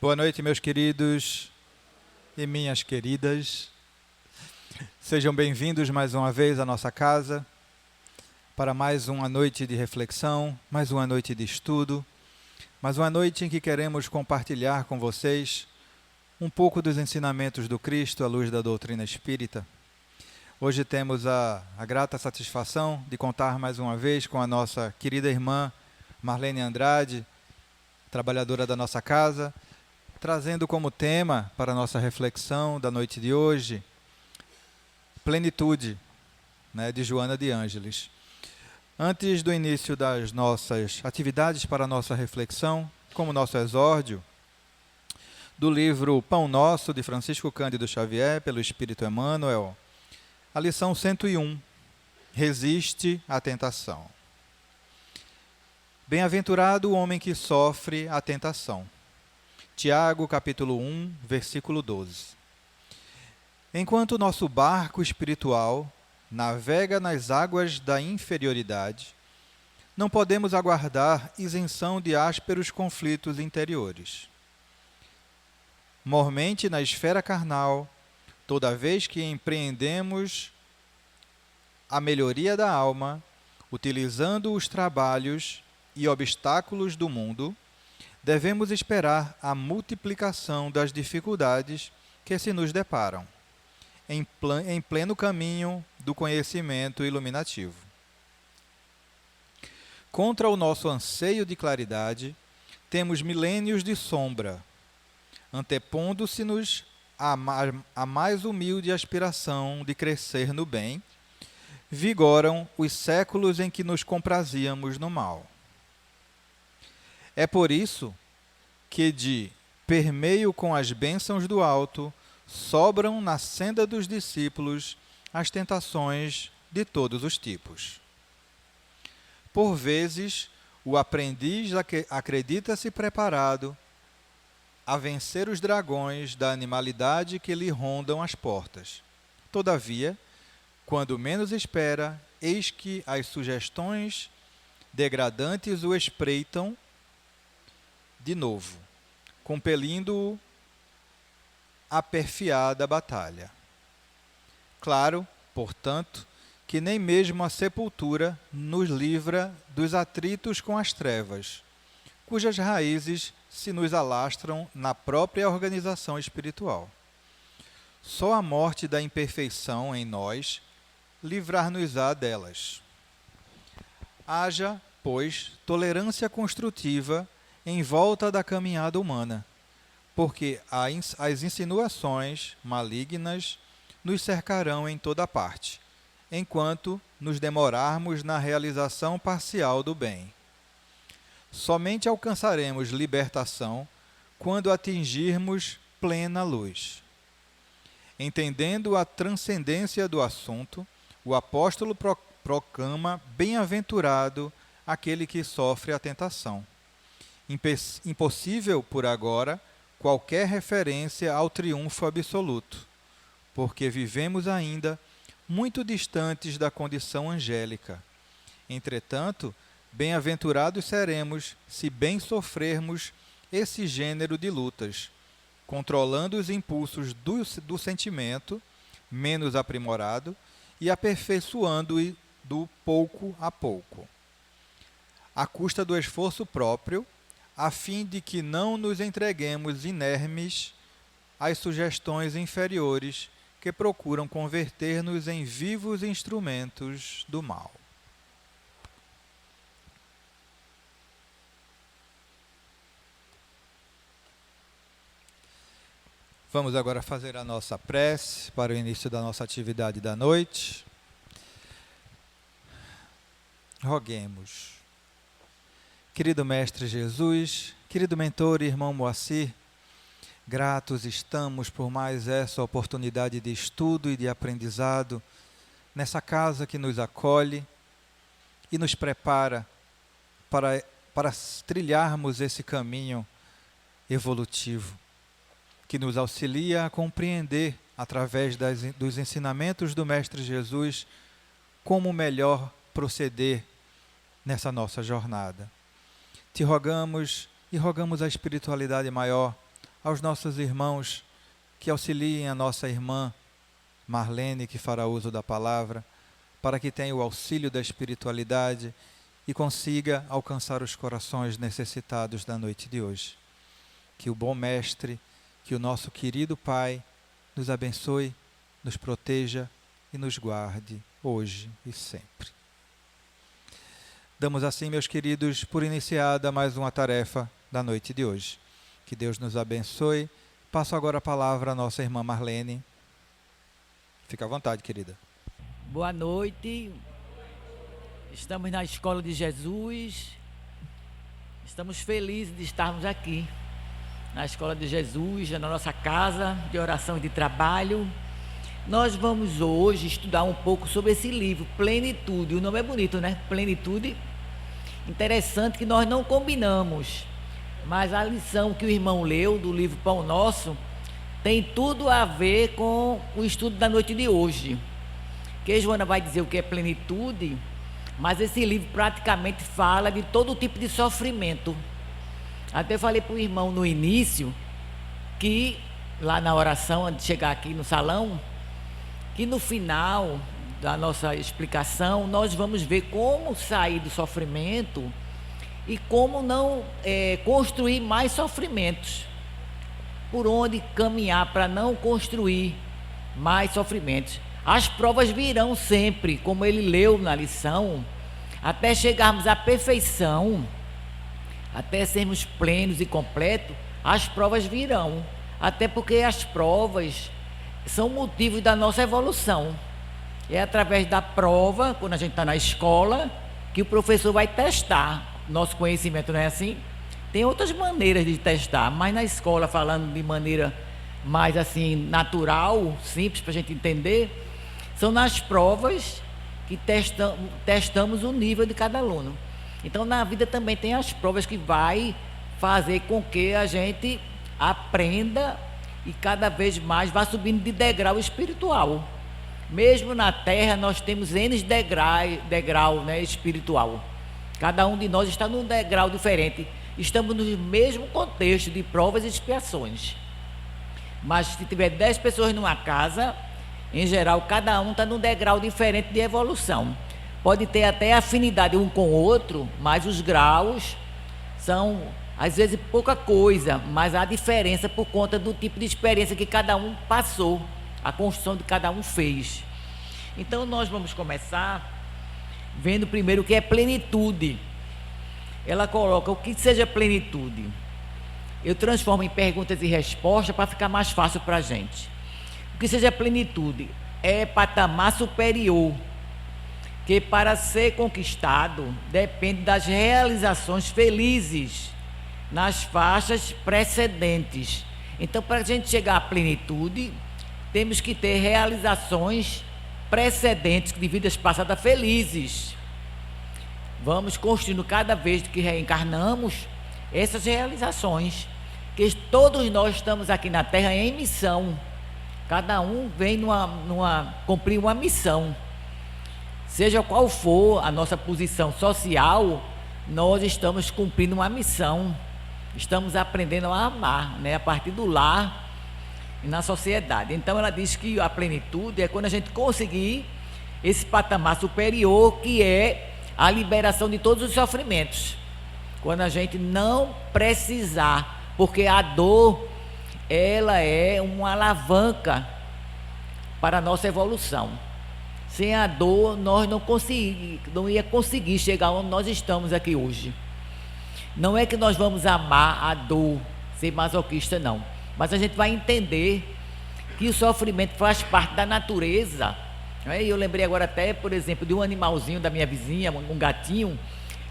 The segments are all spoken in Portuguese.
Boa noite, meus queridos e minhas queridas. Sejam bem-vindos mais uma vez à nossa casa para mais uma noite de reflexão, mais uma noite de estudo, mais uma noite em que queremos compartilhar com vocês um pouco dos ensinamentos do Cristo à luz da doutrina espírita. Hoje temos a grata satisfação de contar mais uma vez com a nossa querida irmã Marlene Andrade, trabalhadora da nossa casa, trazendo como tema para a nossa reflexão da noite de hoje, Plenitude, de Joana de Ângeles. Antes do início das nossas atividades para a nossa reflexão, como nosso exórdio, do livro Pão Nosso, de Francisco Cândido Xavier, pelo Espírito Emmanuel, a lição 101, Resiste à tentação. Bem-aventurado o homem que sofre a tentação. Tiago, capítulo 1, versículo 12. Enquanto o nosso barco espiritual navega nas águas da inferioridade, não podemos aguardar isenção de ásperos conflitos interiores. Mormente na esfera carnal, toda vez que empreendemos a melhoria da alma, utilizando os trabalhos e obstáculos do mundo, devemos esperar a multiplicação das dificuldades que se nos deparam, em pleno caminho do conhecimento iluminativo. Contra o nosso anseio de claridade, temos milênios de sombra, antepondo-se-nos a mais humilde aspiração de crescer no bem, vigoram os séculos em que nos comprazíamos no mal. É por isso que, de permeio com as bênçãos do alto, sobram na senda dos discípulos as tentações de todos os tipos. Por vezes, o aprendiz acredita-se preparado a vencer os dragões da animalidade que lhe rondam as portas. Todavia, quando menos espera, eis que as sugestões degradantes o espreitam de novo, compelindo-o a perfiada batalha. Claro, portanto, que nem mesmo a sepultura nos livra dos atritos com as trevas, cujas raízes se nos alastram na própria organização espiritual. Só a morte da imperfeição em nós livrar-nos-á delas. Haja, pois, tolerância construtiva em volta da caminhada humana, porque as insinuações malignas nos cercarão em toda parte, enquanto nos demorarmos na realização parcial do bem. Somente alcançaremos libertação quando atingirmos plena luz. Entendendo a transcendência do assunto, o apóstolo proclama bem-aventurado aquele que sofre a tentação. Impossível, por agora, qualquer referência ao triunfo absoluto, porque vivemos ainda muito distantes da condição angélica. Entretanto, bem-aventurados seremos se bem sofrermos esse gênero de lutas, controlando os impulsos do sentimento, menos aprimorado, e aperfeiçoando-o do pouco a pouco, à custa do esforço próprio, a fim de que não nos entreguemos inermes às sugestões inferiores que procuram converter-nos em vivos instrumentos do mal. Vamos agora fazer a nossa prece para o início da nossa atividade da noite. Roguemos. Querido Mestre Jesus, querido mentor e irmão Moacir, gratos estamos por mais essa oportunidade de estudo e de aprendizado nessa casa que nos acolhe e nos prepara para trilharmos esse caminho evolutivo, que nos auxilia a compreender, através dos ensinamentos do Mestre Jesus, como melhor proceder nessa nossa jornada. Te rogamos e rogamos a espiritualidade maior aos nossos irmãos que auxiliem a nossa irmã Marlene, que fará uso da palavra, para que tenha o auxílio da espiritualidade e consiga alcançar os corações necessitados da noite de hoje. Que o bom Mestre, que o nosso querido Pai nos abençoe, nos proteja e nos guarde hoje e sempre. Damos assim, meus queridos, por iniciada mais uma tarefa da noite de hoje. Que Deus nos abençoe. Passo agora a palavra à nossa irmã Marlene. Fica à vontade, querida. Boa noite. Estamos na Escola de Jesus. Estamos felizes de estarmos aqui na Escola de Jesus, na nossa casa de oração e de trabalho. Nós vamos hoje estudar um pouco sobre esse livro, Plenitude. O nome é bonito, né? Plenitude. Interessante que nós não combinamos, mas a lição que o irmão leu do livro Pão Nosso tem tudo a ver com o estudo da noite de hoje. Que a Joana vai dizer o que é plenitude, mas esse livro praticamente fala de todo tipo de sofrimento. Até falei para o irmão no início, que lá na oração, antes de chegar aqui no salão, que no final da nossa explicação, nós vamos ver como sair do sofrimento e como não construir mais sofrimentos. Por onde caminhar para não construir mais sofrimentos. As provas virão sempre, como ele leu na lição, até chegarmos à perfeição, até sermos plenos e completos, as provas virão. Até porque as provas são motivos da nossa evolução. É através da prova, quando a gente está na escola, que o professor vai testar nosso conhecimento, não é assim? Tem outras maneiras de testar, mas na escola, falando de maneira mais assim natural, simples para a gente entender, são nas provas que testamos o nível de cada aluno. Então na vida também tem as provas que vai fazer com que a gente aprenda e cada vez mais vá subindo de degrau espiritual. Mesmo na terra nós temos N degrau, né, espiritual. Cada um de nós está num degrau diferente. Estamos no mesmo contexto de provas e expiações. Mas se tiver 10 pessoas numa casa, em geral, cada um está num degrau diferente de evolução. Pode ter até afinidade um com o outro, mas os graus são, às vezes, pouca coisa, mas há diferença por conta do tipo de experiência que cada um passou, a construção de cada um fez. Então, nós vamos começar vendo primeiro o que é plenitude. Ela coloca o que seja plenitude. Eu transformo em perguntas e respostas para ficar mais fácil para a gente. O que seja plenitude é patamar superior, que para ser conquistado depende das realizações felizes nas faixas precedentes. Então, para a gente chegar à plenitude, temos que ter realizações precedentes de vidas passadas felizes. Vamos construindo cada vez que reencarnamos essas realizações, que todos nós estamos aqui na Terra em missão. Cada um vem cumprir uma missão. Seja qual for a nossa posição social, nós estamos cumprindo uma missão. Estamos aprendendo a amar, né, a partir do lar e na sociedade. Então ela diz que a plenitude é quando a gente conseguir esse patamar superior, que é a liberação de todos os sofrimentos. Quando a gente não precisar, porque a dor, ela é uma alavanca para a nossa evolução. Sem a dor, nós não ia conseguir chegar onde nós estamos aqui hoje. Não é que nós vamos amar a dor, ser masoquista, não. Mas a gente vai entender que o sofrimento faz parte da natureza. Eu lembrei agora até, por exemplo, de um animalzinho da minha vizinha, um gatinho,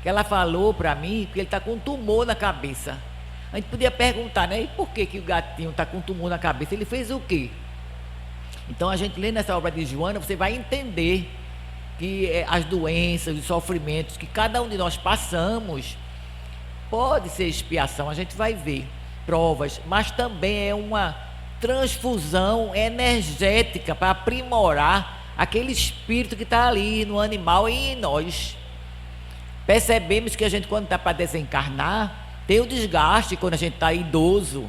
que ela falou para mim que ele está com um tumor na cabeça. A gente podia perguntar, né? E por que o gatinho está com um tumor na cabeça? Ele fez o quê? Então a gente lê nessa obra de Joana, você vai entender que as doenças, os sofrimentos que cada um de nós passamos, pode ser expiação, a gente vai ver provas, mas também é uma transfusão energética para aprimorar aquele espírito que está ali no animal e em nós. Percebemos que a gente, quando está para desencarnar, tem o desgaste quando a gente está idoso,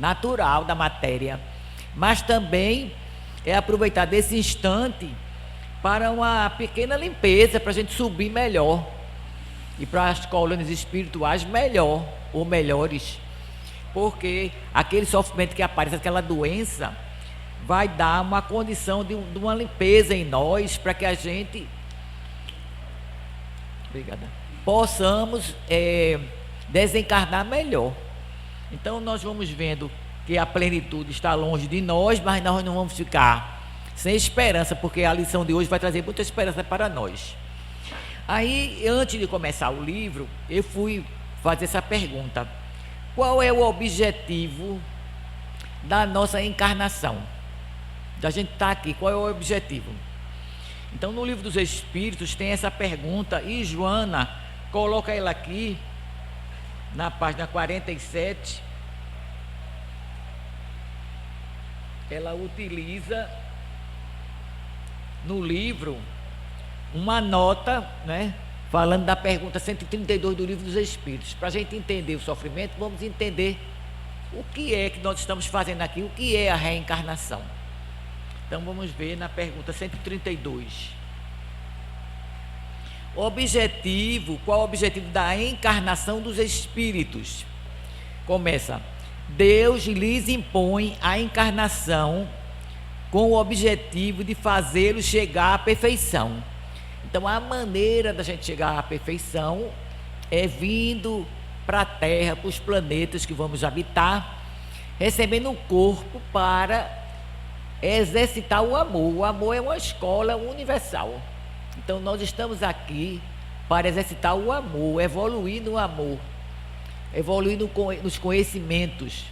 natural da matéria, mas também é aproveitar desse instante para uma pequena limpeza, para a gente subir melhor e para as colônias espirituais melhor ou melhores, porque aquele sofrimento que aparece, aquela doença, vai dar uma condição de uma limpeza em nós, para que a gente possamos desencarnar melhor. Então nós vamos vendo que a plenitude está longe de nós, mas nós não vamos ficar sem esperança, porque a lição de hoje vai trazer muita esperança para nós. Aí, antes de começar o livro, eu fui fazer essa pergunta: qual é o objetivo da nossa encarnação? Da gente estar aqui, qual é o objetivo? Então, no livro dos Espíritos tem essa pergunta, e Joana coloca ela aqui na página 47. Ela utiliza no livro uma nota, né, falando da pergunta 132 do livro dos Espíritos. Para a gente entender o sofrimento, vamos entender o que é que nós estamos fazendo aqui, o que é a reencarnação. Então vamos ver na pergunta 132. Qual o objetivo da encarnação dos espíritos? Começa: Deus lhes impõe a encarnação com o objetivo de fazê-los chegar à perfeição. Então a maneira da gente chegar à perfeição é vindo para a Terra, para os planetas que vamos habitar, recebendo um corpo para exercitar o amor. O amor é uma escola universal. Então nós estamos aqui para exercitar o amor, evoluir no amor, evoluir nos conhecimentos,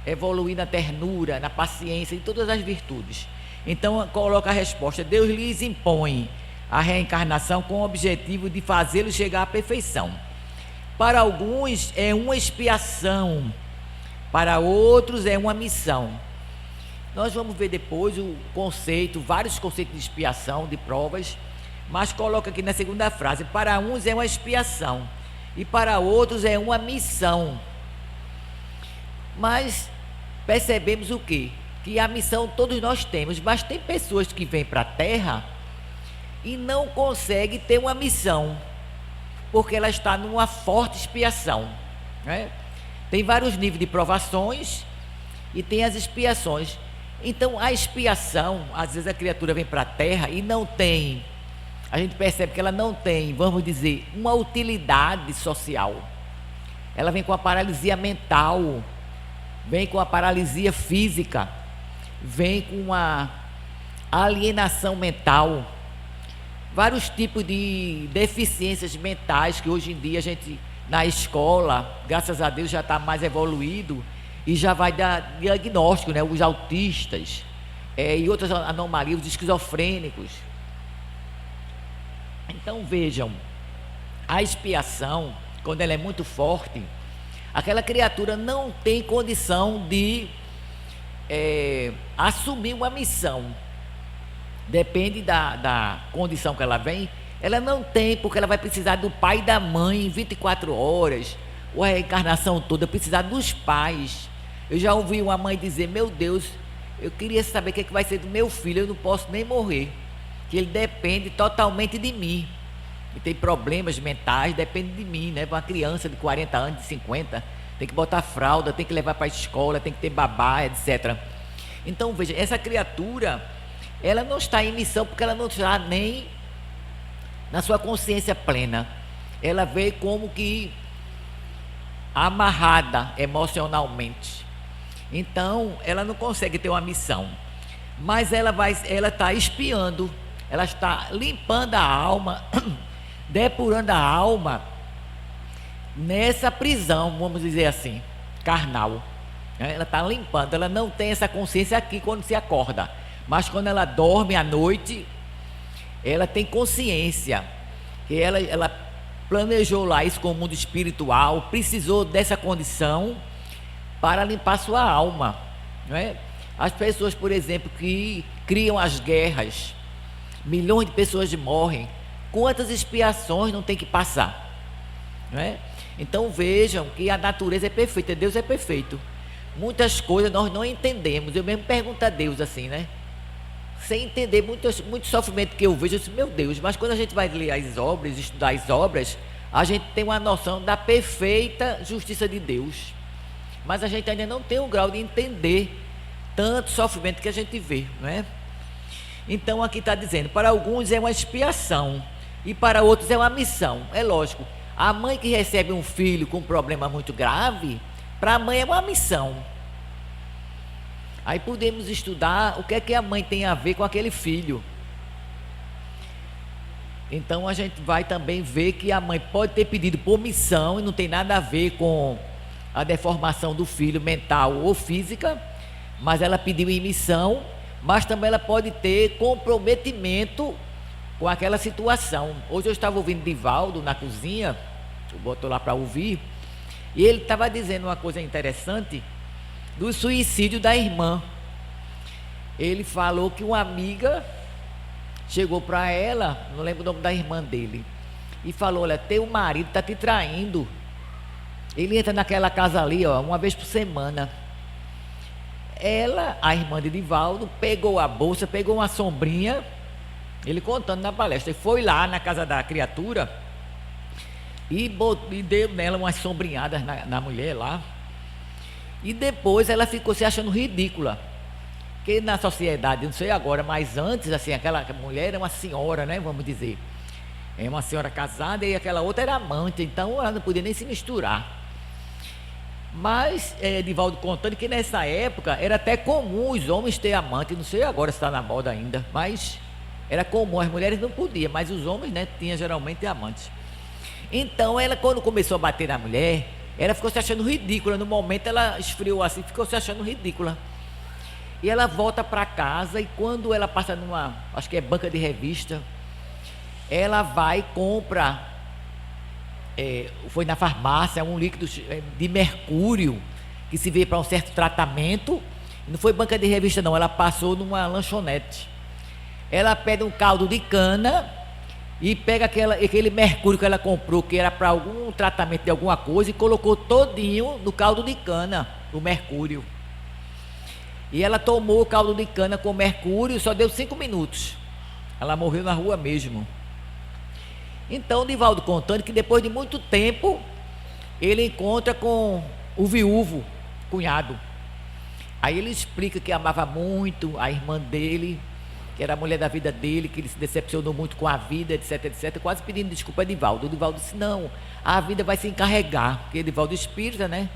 evoluir na ternura, na paciência, em todas as virtudes. Então coloca a resposta: Deus lhes impõe a reencarnação com o objetivo de fazê-los chegar à perfeição. Para alguns é uma expiação, para outros é uma missão. Nós vamos ver depois o conceito, vários conceitos de expiação, de provas, mas coloca aqui na segunda frase: para uns é uma expiação e para outros é uma missão. Mas percebemos o quê? Que a missão todos nós temos, mas tem pessoas que vêm para a Terra e não conseguem ter uma missão, porque ela está numa forte expiação, né? Tem vários níveis de provações e tem as expiações. Então a expiação, às vezes a criatura vem para a Terra e não tem, a gente percebe que ela não tem, vamos dizer, uma utilidade social. Ela vem com a paralisia mental, vem com a paralisia física, vem com uma alienação mental, vários tipos de deficiências mentais que hoje em dia a gente, na escola, graças a Deus, já está mais evoluído e já vai dar diagnóstico, né? Os autistas e outras anomalias, os esquizofrênicos. Então vejam, a expiação, quando ela é muito forte, aquela criatura não tem condição de assumir uma missão. Depende da condição que ela vem. Ela não tem, porque ela vai precisar do pai e da mãe em 24 horas, ou a reencarnação toda, precisar dos pais. Eu já ouvi uma mãe dizer: meu Deus, eu queria saber o que vai ser do meu filho, eu não posso nem morrer, que ele depende totalmente de mim. E tem problemas mentais, depende de mim, né? Uma criança de 40 anos, de 50, tem que botar fralda, tem que levar para a escola, tem que ter babá, etc. Então veja, essa criatura, ela não está em missão, porque ela não está nem na sua consciência plena. Ela veio como que amarrada emocionalmente. Então ela não consegue ter uma missão, mas ela está espiando, ela está limpando a alma, depurando a alma nessa prisão, vamos dizer assim, carnal. Ela está limpando, ela não tem essa consciência aqui quando se acorda, mas quando ela dorme à noite, ela tem consciência que ela planejou lá isso com o mundo espiritual, precisou dessa condição para limpar sua alma, não é? As pessoas, por exemplo, que criam as guerras, milhões de pessoas morrem, quantas expiações não tem que passar, não é? Então vejam que a natureza é perfeita, Deus é perfeito, muitas coisas nós não entendemos. Eu mesmo pergunto a Deus assim, né? Sem entender muito sofrimento que eu vejo, eu disse, meu Deus, mas quando a gente vai ler as obras, estudar as obras, a gente tem uma noção da perfeita justiça de Deus. Mas a gente ainda não tem o grau de entender tanto sofrimento que a gente vê, não é? Então aqui está dizendo, para alguns é uma expiação e para outros é uma missão. É lógico, a mãe que recebe um filho com um problema muito grave, para a mãe é uma missão. Aí podemos estudar o que é que a mãe tem a ver com aquele filho. Então a gente vai também ver que a mãe pode ter pedido por missão e não tem nada a ver com a deformação do filho mental ou física, mas ela pediu em missão, mas também ela pode ter comprometimento com aquela situação. Hoje eu estava ouvindo Divaldo na cozinha, eu boto lá para ouvir, e ele estava dizendo uma coisa interessante do suicídio da irmã. Ele falou que uma amiga chegou para ela, não lembro o nome da irmã dele, e falou, olha, teu marido está te traindo. Ele entra naquela casa ali, ó, uma vez por semana. Ela, a irmã de Divaldo, pegou a bolsa, pegou uma sombrinha, ele contando na palestra, foi lá na casa da criatura e deu nela umas sombrinhadas na mulher lá. E depois ela ficou se achando ridícula, porque na sociedade, não sei agora, mas antes, assim, aquela mulher era uma senhora, né, vamos dizer, é uma senhora casada e aquela outra era amante, então ela não podia nem se misturar. Mas Divaldo contando que nessa época era até comum os homens ter amante, não sei agora se está na moda ainda, mas era comum, as mulheres não podiam, mas os homens, né, tinham geralmente amantes. Então ela, quando começou a bater na mulher, ela ficou se achando ridícula. No momento ela esfriou assim, ficou se achando ridícula. E ela volta para casa e quando ela passa numa, acho que é banca de revista, ela vai e compra, foi na farmácia, um líquido de mercúrio, que se vê para um certo tratamento. Não foi banca de revista não, ela passou numa lanchonete. Ela pede um caldo de cana e pega aquele mercúrio que ela comprou, que era para algum tratamento de alguma coisa, e colocou todinho no caldo de cana, o mercúrio. E ela tomou o caldo de cana com mercúrio, só deu 5 minutos. Ela morreu na rua mesmo. Então, Divaldo contando que depois de muito tempo, ele encontra com o viúvo, cunhado. Aí ele explica que amava muito a irmã dele, que era a mulher da vida dele, que ele se decepcionou muito com a vida, etc, etc, quase pedindo desculpa a Divaldo. O Divaldo disse, não, a vida vai se encarregar, porque Divaldo espírita, né?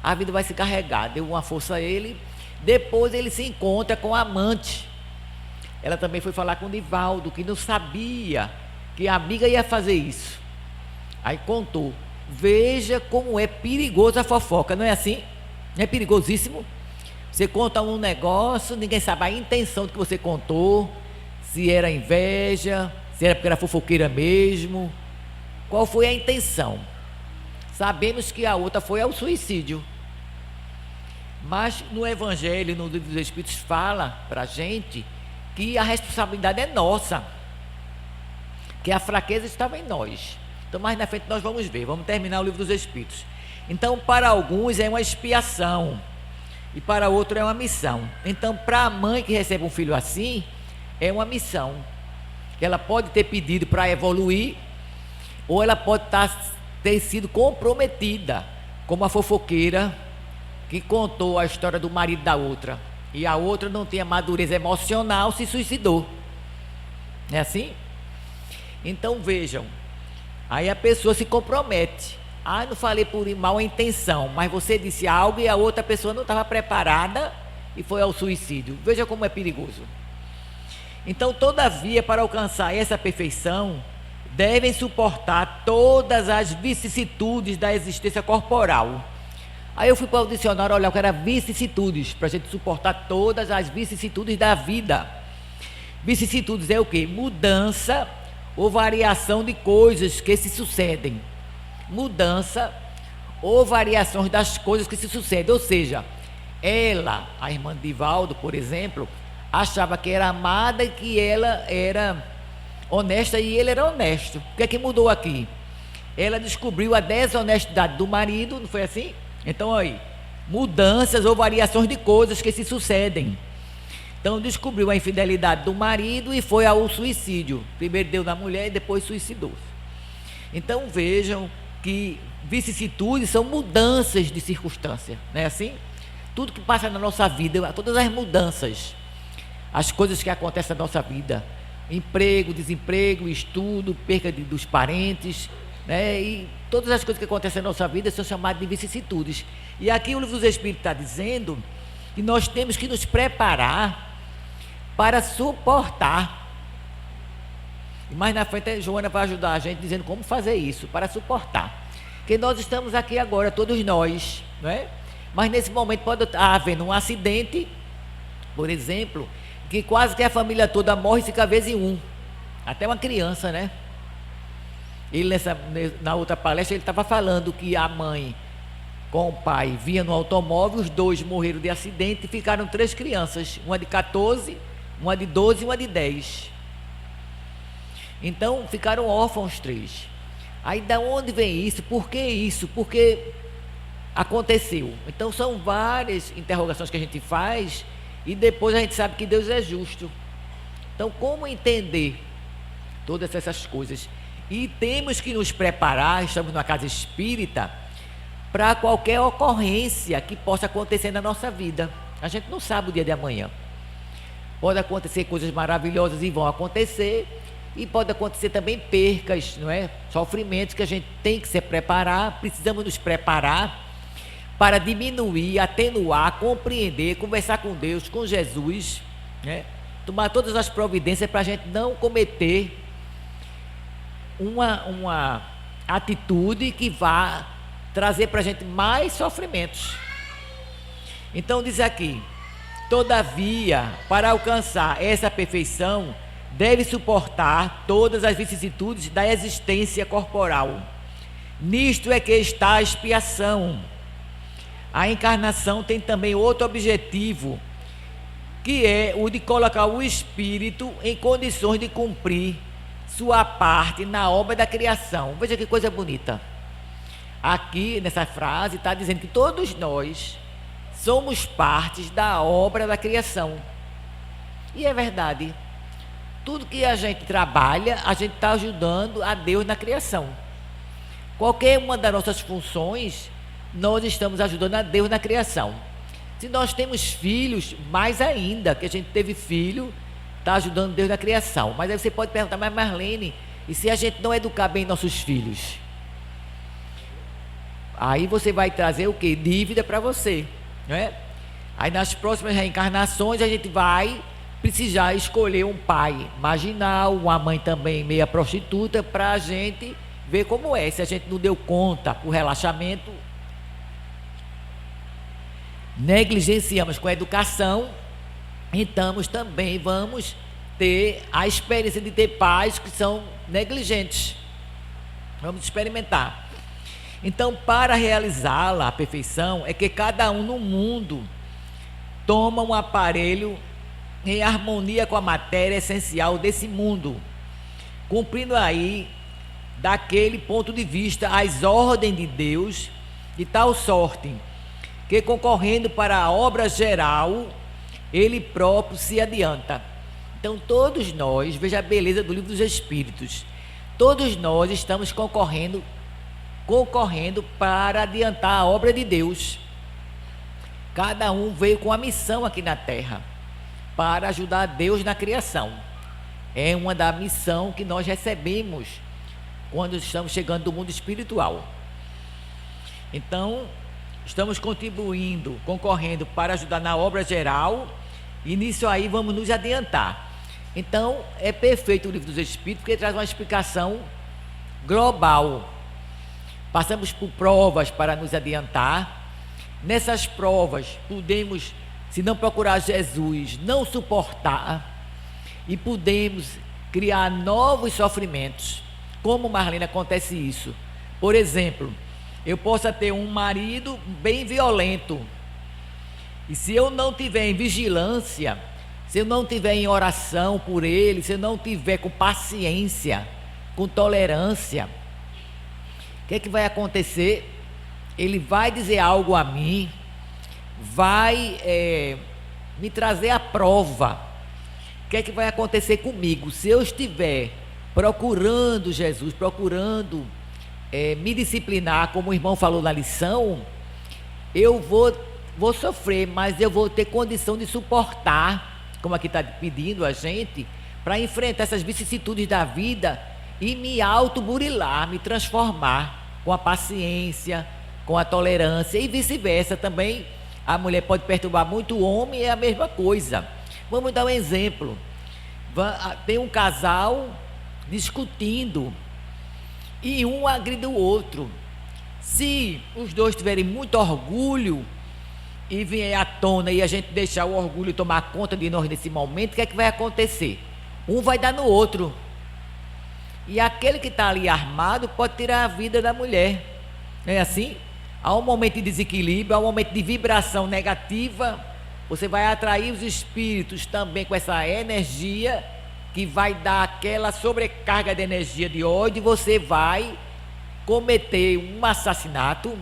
A vida vai se encarregar, deu uma força a ele. Depois ele se encontra com a amante. Ela também foi falar com Divaldo, que não sabia que a amiga ia fazer isso. Aí contou, veja como é perigoso a fofoca, não é assim? Não é perigosíssimo? Você conta um negócio, ninguém sabe a intenção do que você contou, se era inveja, se era porque era fofoqueira mesmo, qual foi a intenção. Sabemos que a outra foi ao suicídio, mas no Evangelho, no Livro dos Espíritos, fala para a gente que a responsabilidade é nossa, que a fraqueza estava em nós. Então mais na frente nós vamos ver, vamos terminar o Livro dos Espíritos. Então para alguns é uma expiação e para outro é uma missão. Então para a mãe que recebe um filho assim, é uma missão, que ela pode ter pedido para evoluir, ou ela pode ter sido comprometida, como a fofoqueira que contou a história do marido da outra, e a outra não tinha madureza emocional, se suicidou. Não é assim? Então vejam, aí a pessoa se compromete. Ah, não falei por mal intenção, mas você disse algo e a outra pessoa não estava preparada e foi ao suicídio. Veja como é perigoso. Então, todavia, para alcançar essa perfeição, devem suportar todas as vicissitudes da existência corporal. Aí eu fui para o dicionário olhar o que era vicissitudes, para a gente suportar todas as vicissitudes da vida. Vicissitudes é o quê? Mudança ou variação de coisas que se sucedem. Mudança ou variações das coisas que se sucedem. Ou seja, ela, a irmã de Divaldo, por exemplo, achava que era amada e que ela era honesta e ele era honesto. O que é que mudou aqui? Ela descobriu a desonestidade do marido, não foi assim? Então aí, mudanças ou variações de coisas que se sucedem. Então descobriu a infidelidade do marido e foi ao suicídio. Primeiro deu na mulher e depois suicidou-se. Então vejam que vicissitudes são mudanças de circunstância, não é assim? Tudo que passa na nossa vida, todas as mudanças, as coisas que acontecem na nossa vida, emprego, desemprego, estudo, perca dos parentes, né? E todas as coisas que acontecem na nossa vida são chamadas de vicissitudes. E aqui o Livro dos Espíritos está dizendo que nós temos que nos preparar para suportar. E mais na frente a Joana vai ajudar a gente dizendo como fazer isso, para suportar. Porque nós estamos aqui agora, todos nós, não é? Mas nesse momento pode estar havendo um acidente, por exemplo, que quase que a família toda morre e fica vezes um. Até uma criança, né? Ele na outra palestra ele estava falando que a mãe com o pai vinha no automóvel, os dois morreram de acidente e ficaram 3 crianças, uma de 14, uma de 12 e uma de 10. Então ficaram órfãos 3. Aí da onde vem isso? Por que isso? Por que aconteceu? Então são várias interrogações que a gente faz e depois a gente sabe que Deus é justo. Então como entender todas essas coisas? E temos que nos preparar, estamos numa casa espírita, para qualquer ocorrência que possa acontecer na nossa vida. A gente não sabe o dia de amanhã. Pode acontecer coisas maravilhosas e vão acontecer, e pode acontecer também percas, não é? Sofrimentos que a gente tem que se preparar, precisamos nos preparar para diminuir, atenuar, compreender, conversar com Deus, com Jesus, né? Tomar todas as providências para a gente não cometer uma atitude que vá trazer para a gente mais sofrimentos. Então diz aqui: todavia, para alcançar essa perfeição, deve suportar todas as vicissitudes da existência corporal. Nisto é que está a expiação. A encarnação tem também outro objetivo, que é o de colocar o espírito em condições de cumprir sua parte na obra da criação. Veja que coisa bonita. Aqui nessa frase está dizendo que todos nós somos partes da obra da criação. E é verdade. Tudo que a gente trabalha, a gente está ajudando a Deus na criação. Qualquer uma das nossas funções, nós estamos ajudando a Deus na criação. Se nós temos filhos, mais ainda, que a gente teve filho, está ajudando Deus na criação. Mas aí você pode perguntar: mas Marlene, e se a gente não educar bem nossos filhos? Aí você vai trazer o quê? Dívida para você, não é? Aí nas próximas reencarnações a gente vai precisar escolher um pai marginal, uma mãe também meia prostituta, para a gente ver como é. Se a gente não deu conta por relaxamento, negligenciamos com a educação, então também vamos ter a experiência de ter pais que são negligentes. Vamos experimentar. Então, para realizá-la, a perfeição, é que cada um no mundo toma um aparelho em harmonia com a matéria essencial desse mundo, cumprindo aí, daquele ponto de vista, as ordens de Deus, de tal sorte que, concorrendo para a obra geral, ele próprio se adianta. Então todos nós, veja a beleza do Livro dos Espíritos, todos nós estamos concorrendo para adiantar a obra de Deus. Cada um veio com a missão aqui na Terra, para ajudar Deus na criação. É uma da missão que nós recebemos quando estamos chegando do mundo espiritual. Então, estamos concorrendo para ajudar na obra geral, e nisso aí vamos nos adiantar. Então, é perfeito o Livro dos Espíritos, porque ele traz uma explicação global. Passamos por provas para nos adiantar. Nessas provas, podemos, se não procurar Jesus, não suportar, e podemos criar novos sofrimentos. Como, Marlene, acontece isso? Por exemplo, eu possa ter um marido bem violento, e se eu não tiver em vigilância, se eu não tiver em oração por ele, se eu não tiver com paciência, com tolerância, o que é que vai acontecer? Ele vai dizer algo a mim, vai me trazer a prova. O que é que vai acontecer comigo? Se eu estiver procurando Jesus, procurando me disciplinar, como o irmão falou na lição, eu vou sofrer, mas eu vou ter condição de suportar, como aqui está pedindo a gente, para enfrentar essas vicissitudes da vida e me autoburilar, me transformar com a paciência, com a tolerância e vice-versa também. A mulher pode perturbar muito o homem, é a mesma coisa. Vamos dar um exemplo. Tem um casal discutindo e um agride o outro. Se os dois tiverem muito orgulho e vier à tona e a gente deixar o orgulho tomar conta de nós nesse momento, o que é que vai acontecer? Um vai dar no outro. E aquele que está ali armado pode tirar a vida da mulher. Não é assim? Há um momento de desequilíbrio, há um momento de vibração negativa. Você vai atrair os espíritos também com essa energia que vai dar aquela sobrecarga de energia de ódio, e você vai cometer um assassinato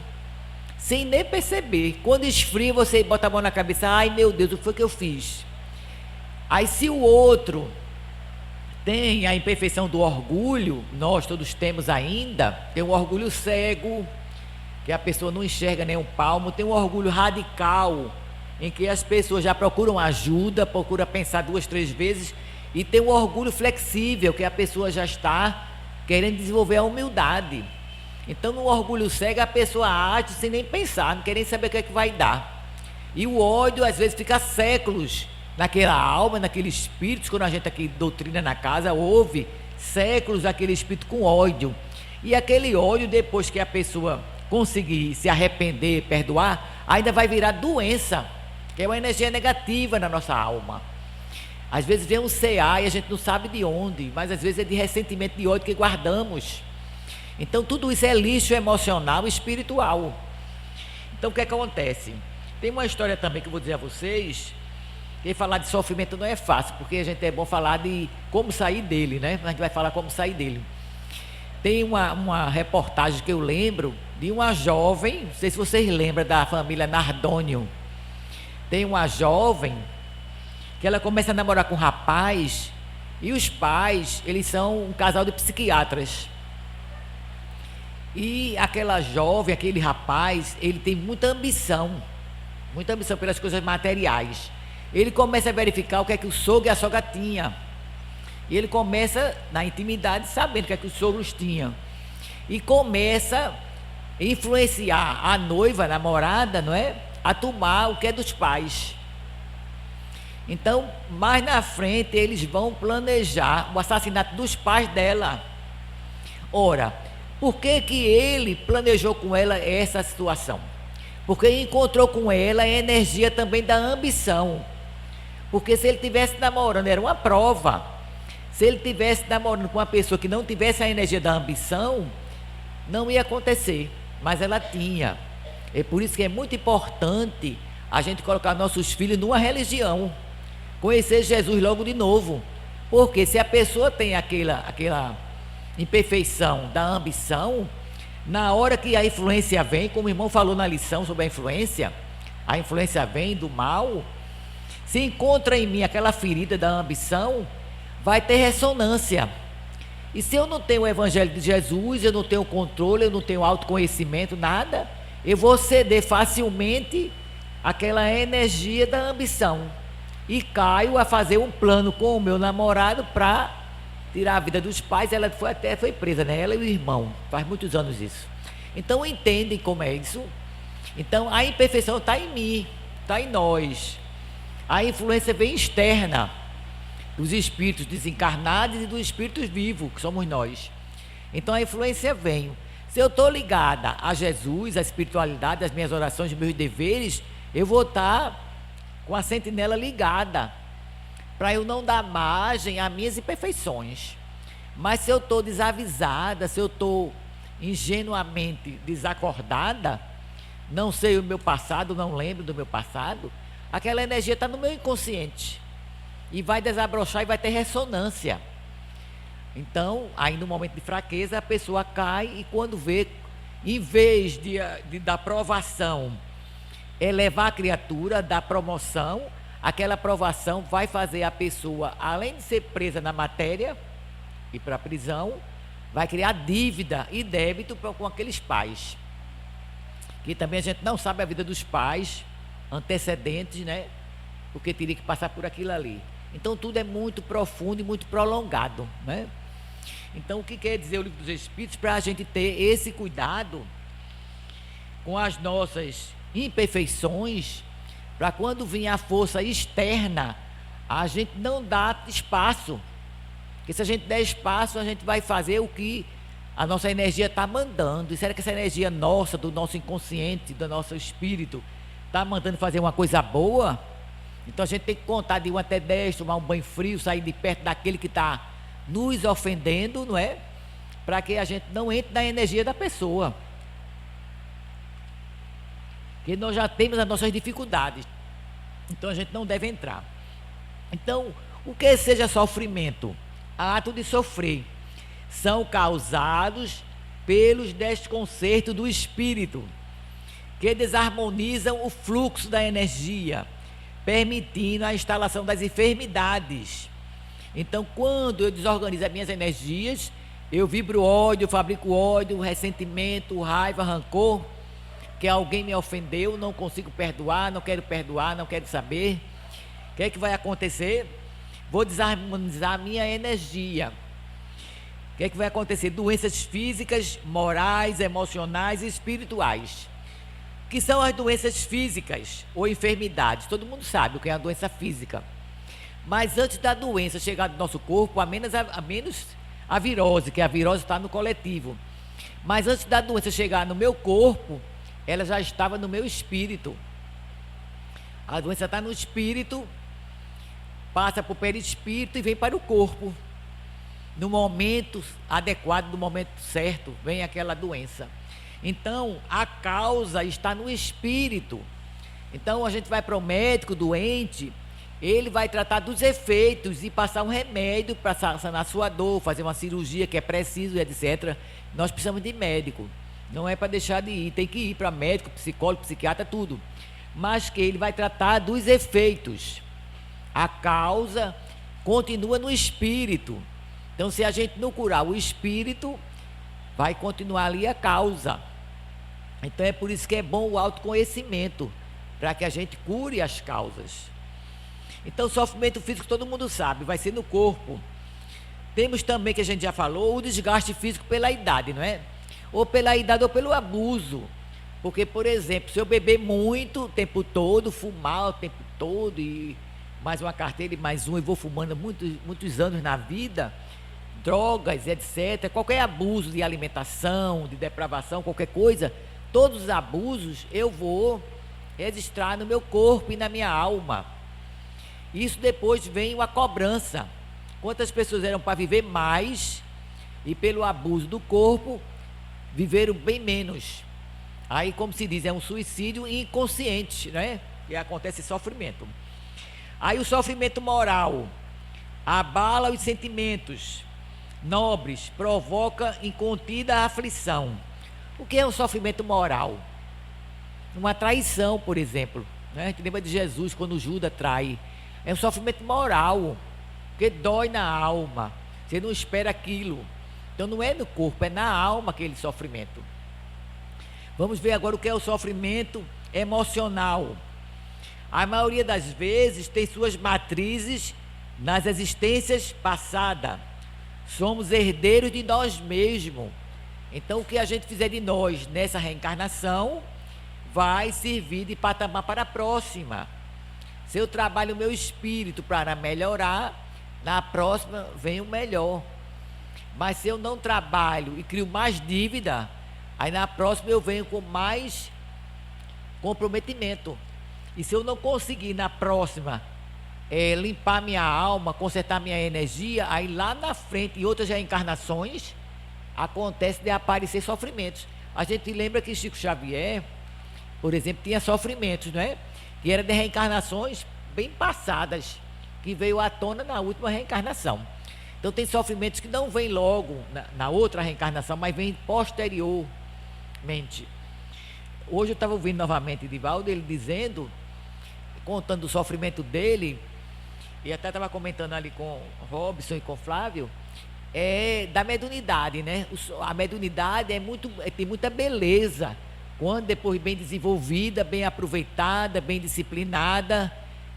sem nem perceber. Quando esfria, você bota a mão na cabeça: ai meu Deus, o que foi que eu fiz? Aí se o outro tem a imperfeição do orgulho, nós todos temos ainda, tem um orgulho cego, que a pessoa não enxerga nem um palmo, tem um orgulho radical, em que as pessoas já procuram ajuda, procuram pensar 2, 3 vezes, e tem um orgulho flexível, que a pessoa já está querendo desenvolver a humildade. Então no orgulho cego a pessoa age sem nem pensar, não quer nem saber o que é que vai dar. E o ódio às vezes fica séculos naquela alma, naquele espírito. Quando a gente aqui doutrina na casa, ouve séculos aquele espírito com ódio. E aquele ódio, depois que a pessoa conseguir se arrepender, perdoar, ainda vai virar doença, que é uma energia negativa na nossa alma. Às vezes vem um CA e a gente não sabe de onde, mas às vezes é de ressentimento, de ódio que guardamos. Então tudo isso é lixo emocional e espiritual. Então o que acontece? Tem uma história também que eu vou dizer a vocês, que falar de sofrimento não é fácil, porque a gente é bom falar de como sair dele, né? A gente vai falar como sair dele. Tem uma reportagem que eu lembro de uma jovem, não sei se vocês lembram da família Nardônio. Tem uma jovem que ela começa a namorar com um rapaz, e os pais, eles são um casal de psiquiatras. E aquela jovem, aquele rapaz, ele tem muita ambição pelas coisas materiais. Ele começa a verificar o que é que o sogro e a sogra tinham. E ele começa na intimidade sabendo o que é que os sogros tinham. E começa a influenciar a noiva, a namorada, não é? A tomar o que é dos pais. Então, mais na frente, eles vão planejar o assassinato dos pais dela. Ora, por que que ele planejou com ela essa situação? Porque encontrou com ela a energia também da ambição. Porque se ele estivesse namorando, era uma prova. Se ele estivesse namorando com uma pessoa que não tivesse a energia da ambição, não ia acontecer. Mas ela tinha. É por isso que é muito importante a gente colocar nossos filhos numa religião. Conhecer Jesus logo de novo. Porque se a pessoa tem aquela imperfeição da ambição, na hora que a influência vem, como o irmão falou na lição sobre a influência vem do mal, se encontra em mim aquela ferida da ambição, vai ter ressonância. E se eu não tenho o evangelho de Jesus, eu não tenho controle, eu não tenho autoconhecimento, nada, eu vou ceder facilmente àquela energia da ambição. E caio a fazer um plano com o meu namorado para tirar a vida dos pais. Ela foi presa, né? Ela e o irmão, faz muitos anos isso. Então entendem como é isso. Então a imperfeição está em mim, está em nós. A influência vem externa, dos espíritos desencarnados e dos espíritos vivos, que somos nós. Então a influência vem. Se eu estou ligada a Jesus, a espiritualidade, as minhas orações, os meus deveres, eu vou estar com a sentinela ligada, para eu não dar margem às minhas imperfeições. Mas se eu estou desavisada, se eu estou ingenuamente desacordada, não sei o meu passado, não lembro do meu passado, aquela energia está no meu inconsciente e vai desabrochar e vai ter ressonância. Então, aí no momento de fraqueza, a pessoa cai, e quando vê, em vez da provação elevar a criatura, dar promoção. Aquela provação vai fazer a pessoa, além de ser presa na matéria, ir para a prisão, vai criar dívida e débito com aqueles pais. Que também a gente não sabe a vida dos pais antecedentes, né? Porque teria que passar por aquilo ali. Então tudo é muito profundo e muito prolongado, né? Então o que quer dizer o Livro dos Espíritos? Para a gente ter esse cuidado com as nossas imperfeições, para quando vir a força externa, a gente não dá espaço. Porque se a gente der espaço, a gente vai fazer o que a nossa energia está mandando. E será que essa energia nossa, do nosso inconsciente, do nosso espírito, está mandando fazer uma coisa boa? Então a gente tem que contar de 1 até 10, tomar um banho frio, sair de perto daquele que está nos ofendendo, não é? Para que a gente não entre na energia da pessoa. Porque nós já temos as nossas dificuldades. Então a gente não deve entrar. Então, o que seja sofrimento? Ato de sofrer. São causados pelos desconcertos do espírito, que desarmonizam o fluxo da energia, permitindo a instalação das enfermidades. Então, quando eu desorganizo as minhas energias, eu vibro ódio, fabrico ódio, ressentimento, raiva, rancor, que alguém me ofendeu, não consigo perdoar, não quero saber. O que é que vai acontecer? Vou desarmonizar a minha energia. O que é que vai acontecer? Doenças físicas, morais, emocionais e espirituais. O que são as doenças físicas ou enfermidades? Todo mundo sabe o que é a doença física. Mas antes da doença chegar no nosso corpo, a menos a virose, que a virose está no coletivo. Mas antes da doença chegar no meu corpo, ela já estava no meu espírito. A doença está no espírito, passa para o perispírito e vem para o corpo. No momento adequado, no momento certo, vem aquela doença. Então, a causa está no espírito. Então, a gente vai para o médico doente, ele vai tratar dos efeitos e passar um remédio para sanar a sua dor, fazer uma cirurgia que é preciso, etc. Nós precisamos de médico. Não é para deixar de ir, tem que ir para médico, psicólogo, psiquiatra, tudo. Mas que ele vai tratar dos efeitos. A causa continua no espírito. Então, se a gente não curar o espírito, vai continuar ali a causa. Então, é por isso que é bom o autoconhecimento, para que a gente cure as causas. Então, o sofrimento físico, todo mundo sabe, vai ser no corpo. Temos também, que a gente já falou, o desgaste físico pela idade, não é? Ou pela idade ou pelo abuso. Porque, por exemplo, se eu beber muito o tempo todo, fumar o tempo todo, e mais uma carteira e mais um, e vou fumando muitos anos na vida, drogas, etc., qualquer abuso de alimentação, de depravação, qualquer coisa, todos os abusos eu vou registrar no meu corpo e na minha alma. Isso depois vem a cobrança. Quantas pessoas eram para viver mais e pelo abuso do corpo viveram bem menos? Aí, como se diz, é um suicídio inconsciente, né? E acontece sofrimento. Aí o sofrimento moral abala os sentimentos nobres, provoca incontida aflição. O que é um sofrimento moral? Uma traição, por exemplo, né? A gente lembra de Jesus quando Judas trai. É um sofrimento moral, que dói na alma. Você não espera aquilo. Então não é no corpo, é na alma aquele sofrimento. Vamos ver agora o que é o sofrimento emocional. A maioria das vezes tem suas matrizes nas existências passadas. Somos herdeiros de nós mesmos. Então o que a gente fizer de nós nessa reencarnação vai servir de patamar para a próxima. Se eu trabalho o meu espírito para melhorar, na próxima vem o melhor. Mas se eu não trabalho e crio mais dívida, aí na próxima eu venho com mais comprometimento. E se eu não conseguir na próxima limpar minha alma, consertar minha energia, aí lá na frente, em outras reencarnações, acontece de aparecer sofrimentos. A gente lembra que Chico Xavier, por exemplo, tinha sofrimentos, não é? Que era de reencarnações bem passadas, que veio à tona na última reencarnação. Então tem sofrimentos que não vêm logo na outra reencarnação, mas vêm posteriormente. hoje eu estava ouvindo novamente Divaldo, ele dizendo, contando o sofrimento dele, e até estava comentando ali com Robson e com Flávio, da mediunidade, né? A mediunidade tem muita beleza, quando depois bem desenvolvida, bem aproveitada, bem disciplinada,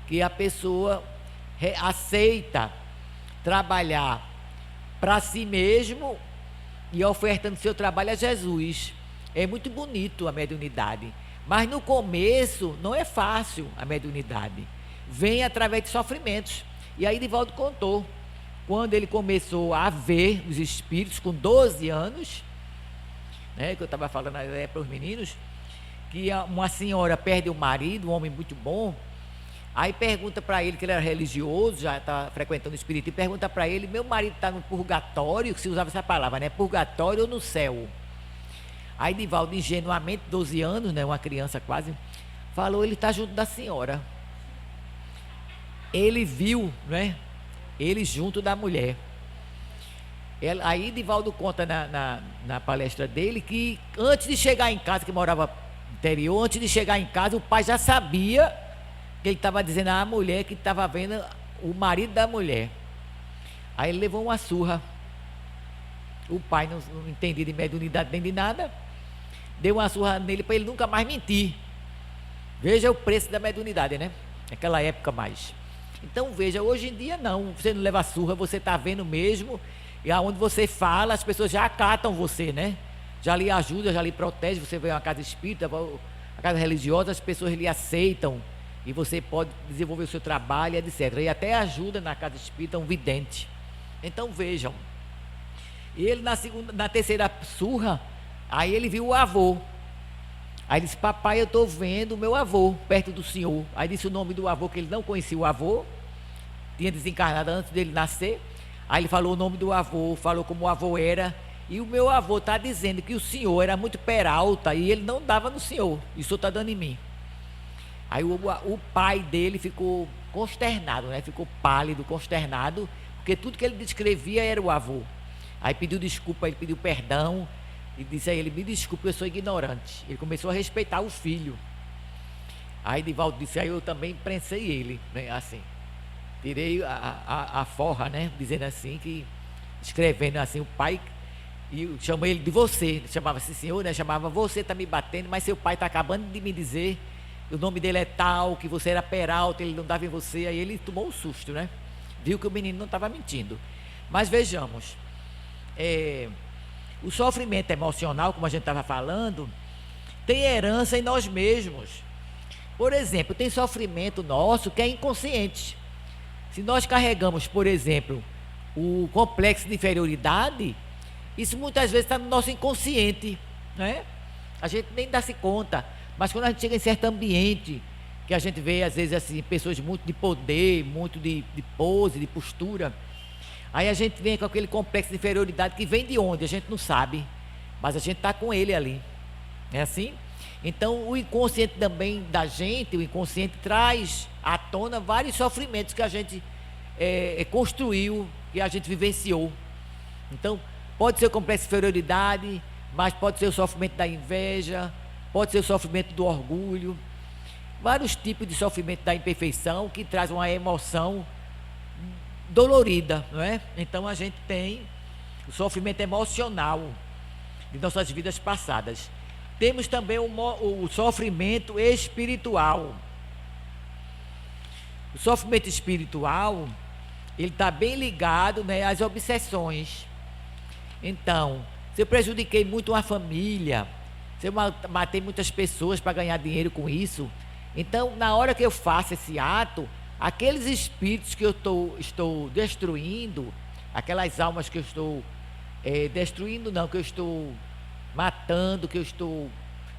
que a pessoa aceita trabalhar para si mesmo e ofertando seu trabalho a Jesus. É muito bonito a mediunidade, mas no começo não é fácil a mediunidade, vem através de sofrimentos. E aí Divaldo contou, quando ele começou a ver os espíritos com 12 anos, né, que eu estava falando para os meninos, que uma senhora perde o marido, um homem muito bom, aí pergunta para ele, que ele era religioso, já está frequentando o espírito, e pergunta para ele, meu marido está no purgatório, que se usava essa palavra, né, purgatório ou no céu? Aí Divaldo, ingenuamente, 12 anos, né, uma criança quase, falou, ele está junto da senhora. Ele viu, né, ele junto da mulher. Aí Divaldo conta na palestra dele que antes de chegar em casa, que morava no interior, antes de chegar em casa, o pai já sabia que ele estava dizendo à mulher que estava vendo o marido da mulher. Aí ele levou uma surra. O pai não entendia de mediunidade nem de nada, deu uma surra nele para ele nunca mais mentir. Veja o preço da mediunidade, né? Naquela época mais. Então veja, hoje em dia não, você não leva surra, você está vendo mesmo, e aonde você fala, as pessoas já acatam você, né? Já lhe ajuda, já lhe protege, você vê uma casa espírita, uma casa religiosa, as pessoas lhe aceitam, e você pode desenvolver o seu trabalho, etc. E até ajuda na casa espírita um vidente. Então vejam, ele na terceira surra, aí ele viu o avô. Aí disse, papai, eu estou vendo o meu avô perto do senhor. Aí disse o nome do avô, que ele não conhecia o avô, tinha desencarnado antes dele nascer. Aí ele falou o nome do avô, falou como o avô era. E o meu avô está dizendo que o senhor era muito peralta e ele não dava no senhor, e o senhor está dando em mim. Aí o pai dele ficou consternado, né? Ficou pálido, consternado, porque tudo que ele descrevia era o avô. Aí pediu desculpa, ele pediu perdão, e disse a ele, me desculpe, eu sou ignorante. Ele começou a respeitar o filho. Aí Divaldo disse, aí eu também prensei ele, né, assim, tirei a forra, né, dizendo assim, que escrevendo assim, o pai, e chamou ele de você, chamava-se senhor, né, chamava, você está me batendo, mas seu pai está acabando de me dizer, o nome dele é tal, que você era peralta, ele não dava em você. Aí ele tomou um susto, né, viu que o menino não estava mentindo. Mas vejamos, o sofrimento emocional, como a gente estava falando, tem herança em nós mesmos. Por exemplo, tem sofrimento nosso que é inconsciente. Se nós carregamos, por exemplo, o complexo de inferioridade, isso muitas vezes está no nosso inconsciente, né? A gente nem dá-se conta, mas quando a gente chega em certo ambiente, que a gente vê às vezes assim, pessoas muito de poder, muito de pose, de postura, aí a gente vem com aquele complexo de inferioridade que vem de onde? A gente não sabe, mas a gente está com ele ali, é assim? Então o inconsciente também da gente, o inconsciente traz à tona vários sofrimentos que a gente construiu, que a gente vivenciou. Então pode ser o complexo de inferioridade, mas pode ser o sofrimento da inveja, pode ser o sofrimento do orgulho, vários tipos de sofrimento da imperfeição que traz uma emoção dolorida, não é? Então a gente tem o sofrimento emocional de nossas vidas passadas. Temos também o sofrimento espiritual. O sofrimento espiritual, ele está bem ligado, né, às obsessões. Então, se eu prejudiquei muito uma família, se eu matei muitas pessoas para ganhar dinheiro com isso, então na hora que eu faço esse ato, aqueles espíritos que eu estou destruindo, aquelas almas que eu estou destruindo, não, que eu estou matando, que eu estou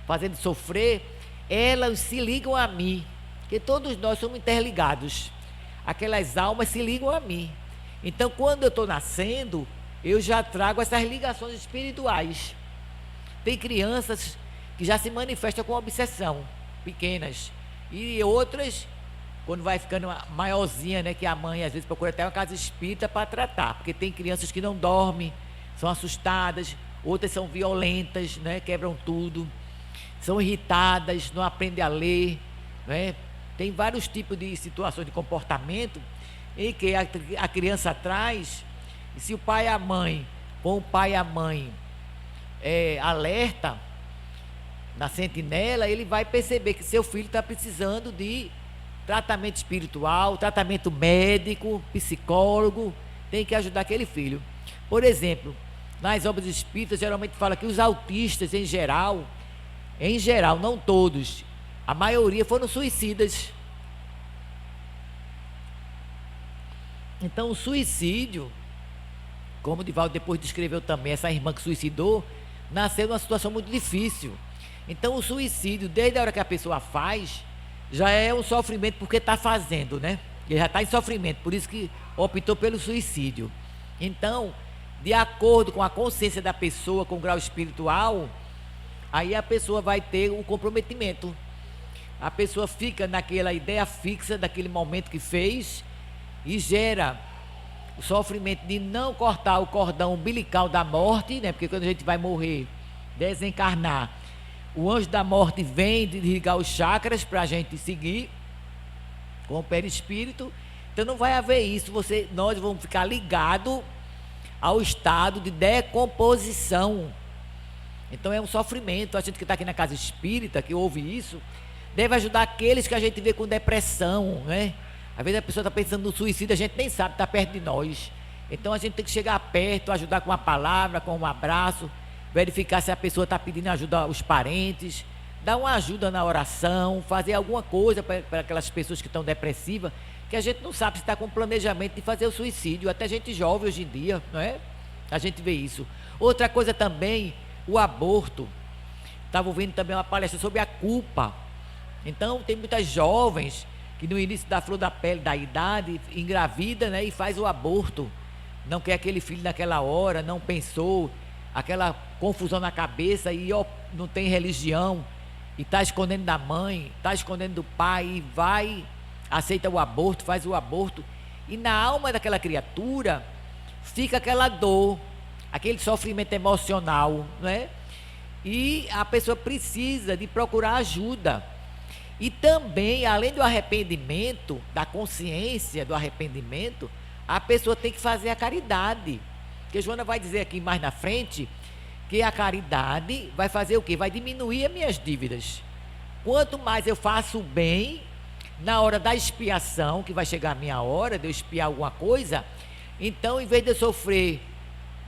fazendo sofrer, elas se ligam a mim, porque todos nós somos interligados. Aquelas almas se ligam a mim. Então, quando eu estou nascendo, eu já trago essas ligações espirituais. Tem crianças que já se manifestam com obsessão, pequenas, e outras, quando vai ficando maiorzinha, né, que a mãe às vezes procura até uma casa espírita para tratar, porque tem crianças que não dormem, são assustadas, outras são violentas, né, quebram tudo. são irritadas, não aprendem a ler, né? Tem vários tipos de situações de comportamento em que a criança traz, e se o pai e a mãe, com o pai e a mãe alerta na sentinela, ele vai perceber que seu filho está precisando de tratamento espiritual, tratamento médico, psicólogo, tem que ajudar aquele filho. Por exemplo, nas obras espíritas geralmente fala que os autistas em geral, não todos, a maioria foram suicidas. Então o suicídio, como o Divaldo depois descreveu também, essa irmã que suicidou, nasceu numa situação muito difícil. Então o suicídio, desde a hora que a pessoa faz, já é um sofrimento porque está fazendo, né? Ele já está em sofrimento, por isso que optou pelo suicídio. Então, de acordo com a consciência da pessoa, com o grau espiritual, aí a pessoa vai ter um comprometimento. A pessoa fica naquela ideia fixa daquele momento que fez e gera o sofrimento de não cortar o cordão umbilical da morte, né? Porque quando a gente vai morrer, desencarnar, o anjo da morte vem desligar os chakras para a gente seguir com o perispírito. Então não vai haver isso. Nós vamos ficar ligados ao estado de decomposição. Então é um sofrimento. A gente que está aqui na casa espírita, que ouve isso, deve ajudar aqueles que a gente vê com depressão, né? Às vezes a pessoa está pensando no suicídio, a gente nem sabe, está perto de nós. Então a gente tem que chegar perto, ajudar com uma palavra, com um abraço, verificar se a pessoa está pedindo ajuda aos parentes, dar uma ajuda na oração, fazer alguma coisa para aquelas pessoas que estão depressivas, que a gente não sabe se está com planejamento de fazer o suicídio, até gente jovem hoje em dia, não é? A gente vê isso. Outra coisa também, o aborto. Estava ouvindo também uma palestra sobre a culpa. Então tem muitas jovens que no início da flor da pele, da idade, engravida, né, e faz o aborto. Não quer aquele filho naquela hora, não pensou, aquela confusão na cabeça e não tem religião, e está escondendo da mãe, está escondendo do pai, e vai, aceita o aborto, faz o aborto, e na alma daquela criatura fica aquela dor, aquele sofrimento emocional, não é? E a pessoa precisa de procurar ajuda. E também, além do arrependimento, da consciência do arrependimento, a pessoa tem que fazer a caridade. Porque Joana vai dizer aqui mais na frente que a caridade vai fazer o quê? Vai diminuir as minhas dívidas. Quanto mais eu faço o bem, na hora da expiação, que vai chegar a minha hora de eu expiar alguma coisa, então em vez de eu sofrer,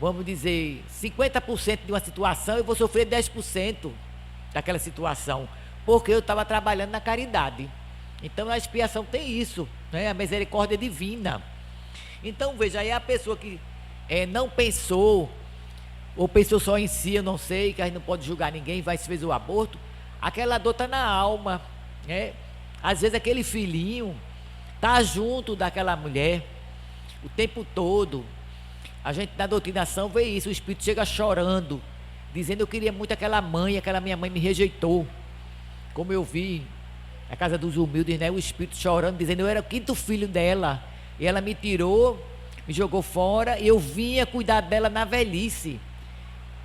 vamos dizer, 50% de uma situação, eu vou sofrer 10% daquela situação, porque eu estava trabalhando na caridade. Então a expiação tem isso, né? A misericórdia divina. Então veja, aí a pessoa que não pensou, ou pensou só em si, eu não sei, que a gente não pode julgar ninguém, vai se fez o aborto, aquela dor está na alma, né? Às vezes aquele filhinho está junto daquela mulher o tempo todo. A gente na doutrinação vê isso, o espírito chega chorando, dizendo: eu queria muito aquela minha mãe me rejeitou. Como eu vi na casa dos humildes, né? O espírito chorando, dizendo: eu era o quinto filho dela, e ela me tirou, me jogou fora, e eu vinha cuidar dela na velhice.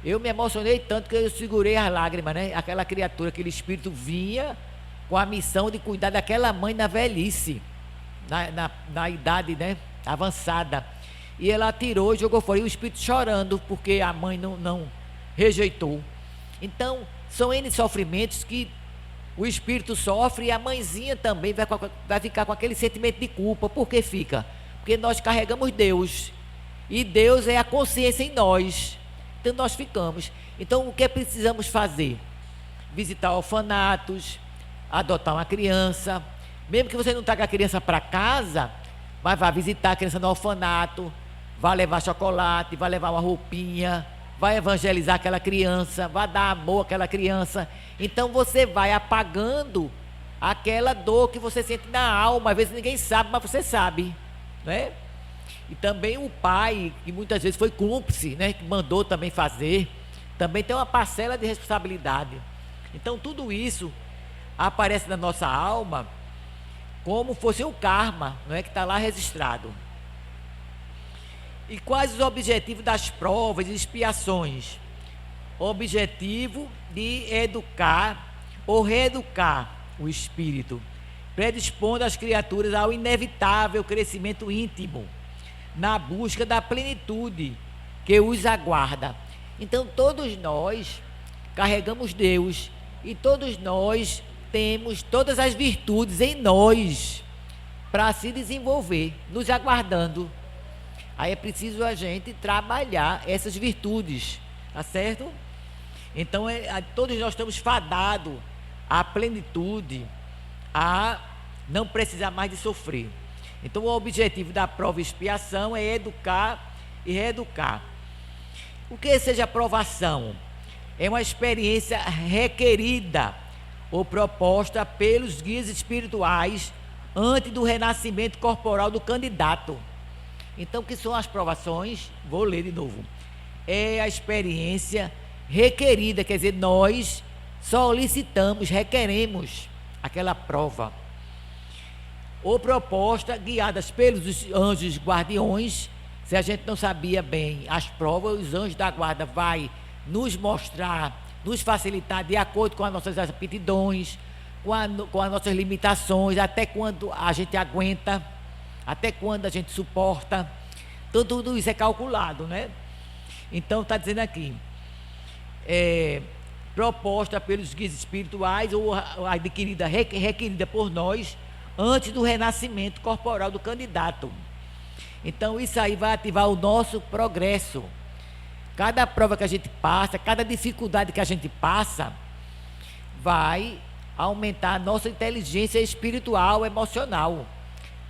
Eu me emocionei tanto que eu segurei as lágrimas, né? Aquela criatura, aquele espírito vinha com a missão de cuidar daquela mãe na velhice, na idade, né, avançada. E ela tirou e jogou fora, e o espírito chorando porque a mãe não rejeitou. Então são N sofrimentos que o espírito sofre, e a mãezinha também vai ficar com aquele sentimento de culpa. Por que fica? Porque nós carregamos Deus, e Deus é a consciência em nós. Então nós ficamos. Então o que precisamos fazer? Visitar orfanatos, adotar uma criança, mesmo que você não traga a criança para casa, mas vá visitar a criança no orfanato, vai levar chocolate, vai levar uma roupinha, vai evangelizar aquela criança, vai dar amor àquela criança. Então você vai apagando aquela dor que você sente na alma. Às vezes ninguém sabe, mas você sabe, né? E também o pai, que muitas vezes foi cúmplice, né, que mandou também fazer, também tem uma parcela de responsabilidade. Então tudo isso aparece na nossa alma como fosse o karma, não é, que está lá registrado. E quais os objetivos das provas e expiações? objetivo de educar ou reeducar o espírito, predispondo as criaturas ao inevitável crescimento íntimo, na busca da plenitude que os aguarda. Então todos nós carregamos Deus e todos nós temos todas as virtudes em nós para se desenvolver, nos aguardando. Aí é preciso a gente trabalhar essas virtudes, tá certo? Então todos nós estamos fadados à plenitude, a não precisar mais de sofrer. Então o objetivo da prova e expiação é educar e reeducar. O que seja provação? É uma experiência requerida ou proposta pelos guias espirituais antes do renascimento corporal do candidato. Então, o que são as provações? Vou ler de novo. É a experiência requerida, quer dizer, nós solicitamos, requeremos aquela prova. Ou proposta guiadas pelos anjos guardiões. Se a gente não sabia bem as provas, os anjos da guarda vai nos mostrar, nos facilitar de acordo com as nossas aptidões, com as nossas limitações, até quando a gente aguenta, até quando a gente suporta. Então tudo isso é calculado, né? Então está dizendo aqui, proposta pelos guias espirituais ou adquirida, requerida por nós antes do renascimento corporal do candidato. Então isso aí vai ativar o nosso progresso. Cada prova que a gente passa, cada dificuldade que a gente passa, vai aumentar a nossa inteligência espiritual, emocional.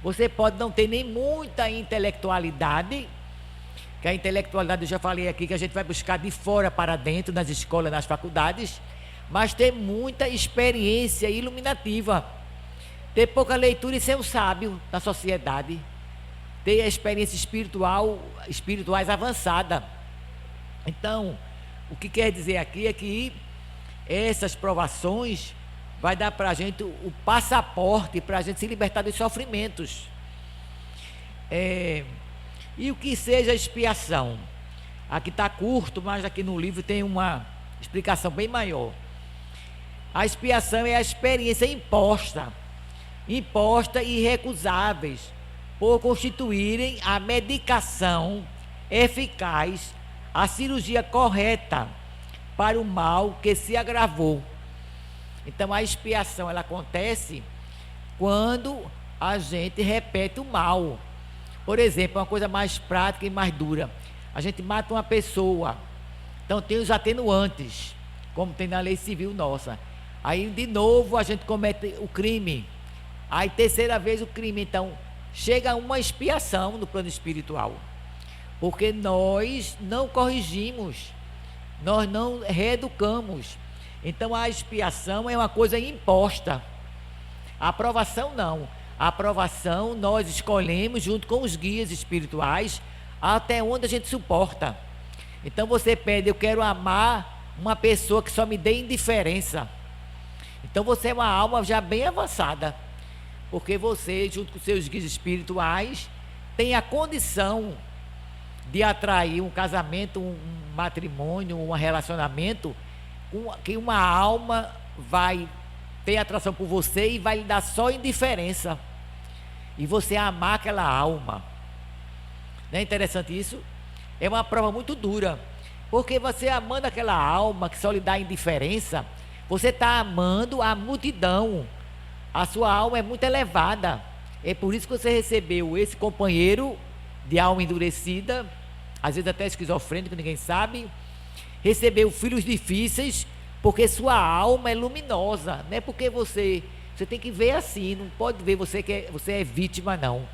Você pode não ter nem muita intelectualidade, que a intelectualidade eu já falei aqui, que a gente vai buscar de fora para dentro, nas escolas, nas faculdades, mas ter muita experiência iluminativa, ter pouca leitura e ser um sábio na sociedade, ter a experiência espirituais avançada. Então, o que quer dizer aqui é que essas provações vai dar para a gente o passaporte para a gente se libertar dos sofrimentos. E o que seja expiação? Aqui está curto, mas aqui no livro tem uma explicação bem maior. A expiação é a experiência imposta e irrecusáveis, por constituírem a medicação eficaz, a cirurgia correta para o mal que se agravou. Então a expiação ela acontece quando a gente repete o mal. Por exemplo, uma coisa mais prática e mais dura, a gente mata uma pessoa, então tem os atenuantes, como tem na lei civil nossa. Aí de novo a gente comete o crime, aí terceira vez o crime. Então chega uma expiação no plano espiritual, porque nós não corrigimos, nós não reeducamos. Então a expiação é uma coisa imposta, a aprovação não. A aprovação nós escolhemos junto com os guias espirituais até onde a gente suporta. Então você pede, eu quero amar uma pessoa que só me dê indiferença. Então você é uma alma já bem avançada, porque você, junto com seus guias espirituais, tem a condição de atrair um casamento, um matrimônio, um relacionamento, que uma alma vai ter atração por você e vai lhe dar só indiferença, e você amar aquela alma. Não é interessante isso? É uma prova muito dura, porque você amando aquela alma que só lhe dá indiferença, você está amando a multidão. A sua alma é muito elevada, é por isso que você recebeu esse companheiro de alma endurecida, às vezes até esquizofrênico, ninguém sabe. Recebeu filhos difíceis, porque sua alma é luminosa. Não é porque você tem que ver assim, não pode ver você é vítima, não.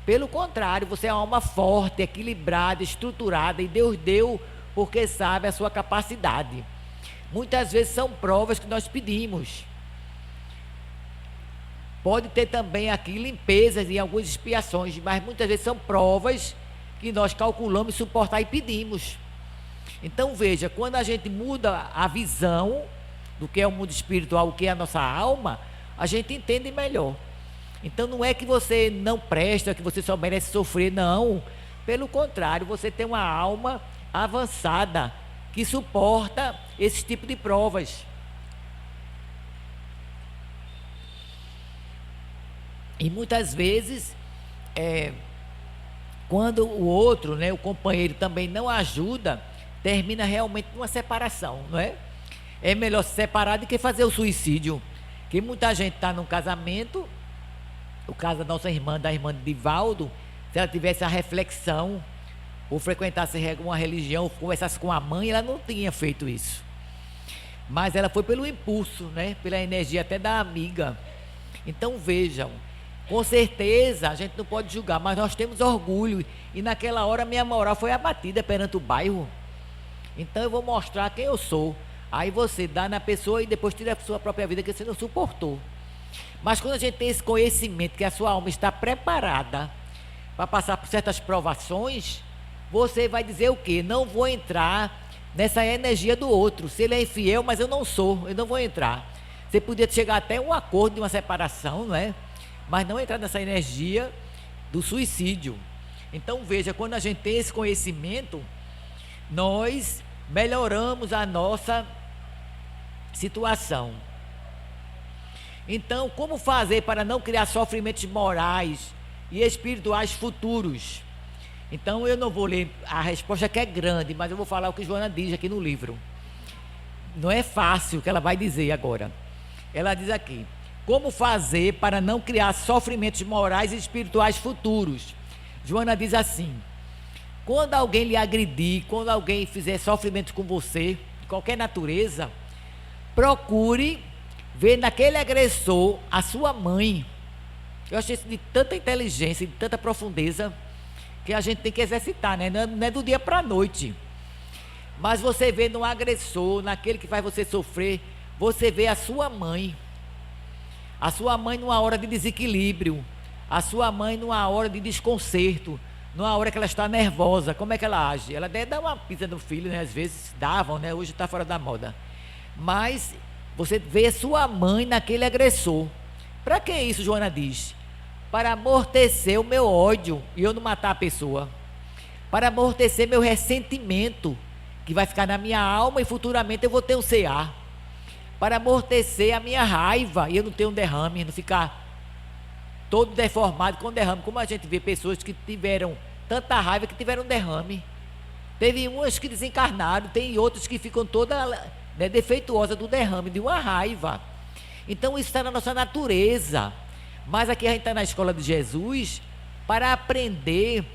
Pelo contrário, você é uma alma forte, equilibrada, estruturada, e Deus deu porque sabe a sua capacidade. Muitas vezes são provas que nós pedimos. Pode ter também aqui limpezas e algumas expiações, mas muitas vezes são provas que nós calculamos suportar e pedimos. Então veja, quando a gente muda a visão do que é o mundo espiritual, o que é a nossa alma, a gente entende melhor. Então não é que você não presta, que você só merece sofrer, não. Pelo contrário, você tem uma alma avançada, que suporta esse tipo de provas. E muitas vezes, quando o outro, né, o companheiro também não ajuda, termina realmente numa separação, não é? É melhor se separar do que fazer o suicídio. Que muita gente está num casamento, o caso da nossa irmã, da irmã de Divaldo, se ela tivesse a reflexão, ou frequentasse uma religião, ou conversasse com a mãe, ela não tinha feito isso. Mas ela foi pelo impulso, né? Pela energia até da amiga. Então vejam, com certeza a gente não pode julgar, mas nós temos orgulho. E naquela hora minha moral foi abatida perante o bairro. Então eu vou mostrar quem eu sou. Aí você dá na pessoa e depois tira a sua própria vida que você não suportou. Mas quando a gente tem esse conhecimento que a sua alma está preparada para passar por certas provações, você vai dizer o quê? Não vou entrar nessa energia do outro. Se ele é infiel, mas eu não sou, eu não vou entrar. Você podia chegar até um acordo de uma separação, não é? Mas não entrar nessa energia do suicídio. Então veja, quando a gente tem esse conhecimento, nós melhoramos a nossa situação. Então, como fazer para não criar sofrimentos morais e espirituais futuros? Então, eu não vou ler a resposta que é grande, mas eu vou falar o que Joana diz aqui no livro. Não é fácil o que ela vai dizer agora. Ela diz aqui: como fazer para não criar sofrimentos morais e espirituais futuros? Joana diz assim: quando alguém lhe agredir, quando alguém fizer sofrimento com você, de qualquer natureza, procure ver naquele agressor a sua mãe. Eu achei isso de tanta inteligência, de tanta profundeza, que a gente tem que exercitar, né? Não é do dia para a noite. Mas você vê no agressor, naquele que faz você sofrer, você vê a sua mãe. A sua mãe numa hora de desequilíbrio, a sua mãe numa hora de desconcerto, numa hora que ela está nervosa. Como é que ela age? Ela deve dar uma pisa no filho, né? Às vezes davam, né? Hoje está fora da moda. Mas você vê sua mãe naquele agressor. Para que isso, Joana diz? Para amortecer o meu ódio e eu não matar a pessoa. Para amortecer meu ressentimento, que vai ficar na minha alma e futuramente eu vou ter um CA. Para amortecer a minha raiva e eu não ter um derrame, não ficar todo deformado com derrame. Como a gente vê pessoas que tiveram tanta raiva que tiveram derrame. Teve umas que desencarnaram, tem outros que ficam toda, né, defeituosa do derrame, de uma raiva. Então isso está na nossa natureza. Mas aqui a gente está na escola de Jesus para aprender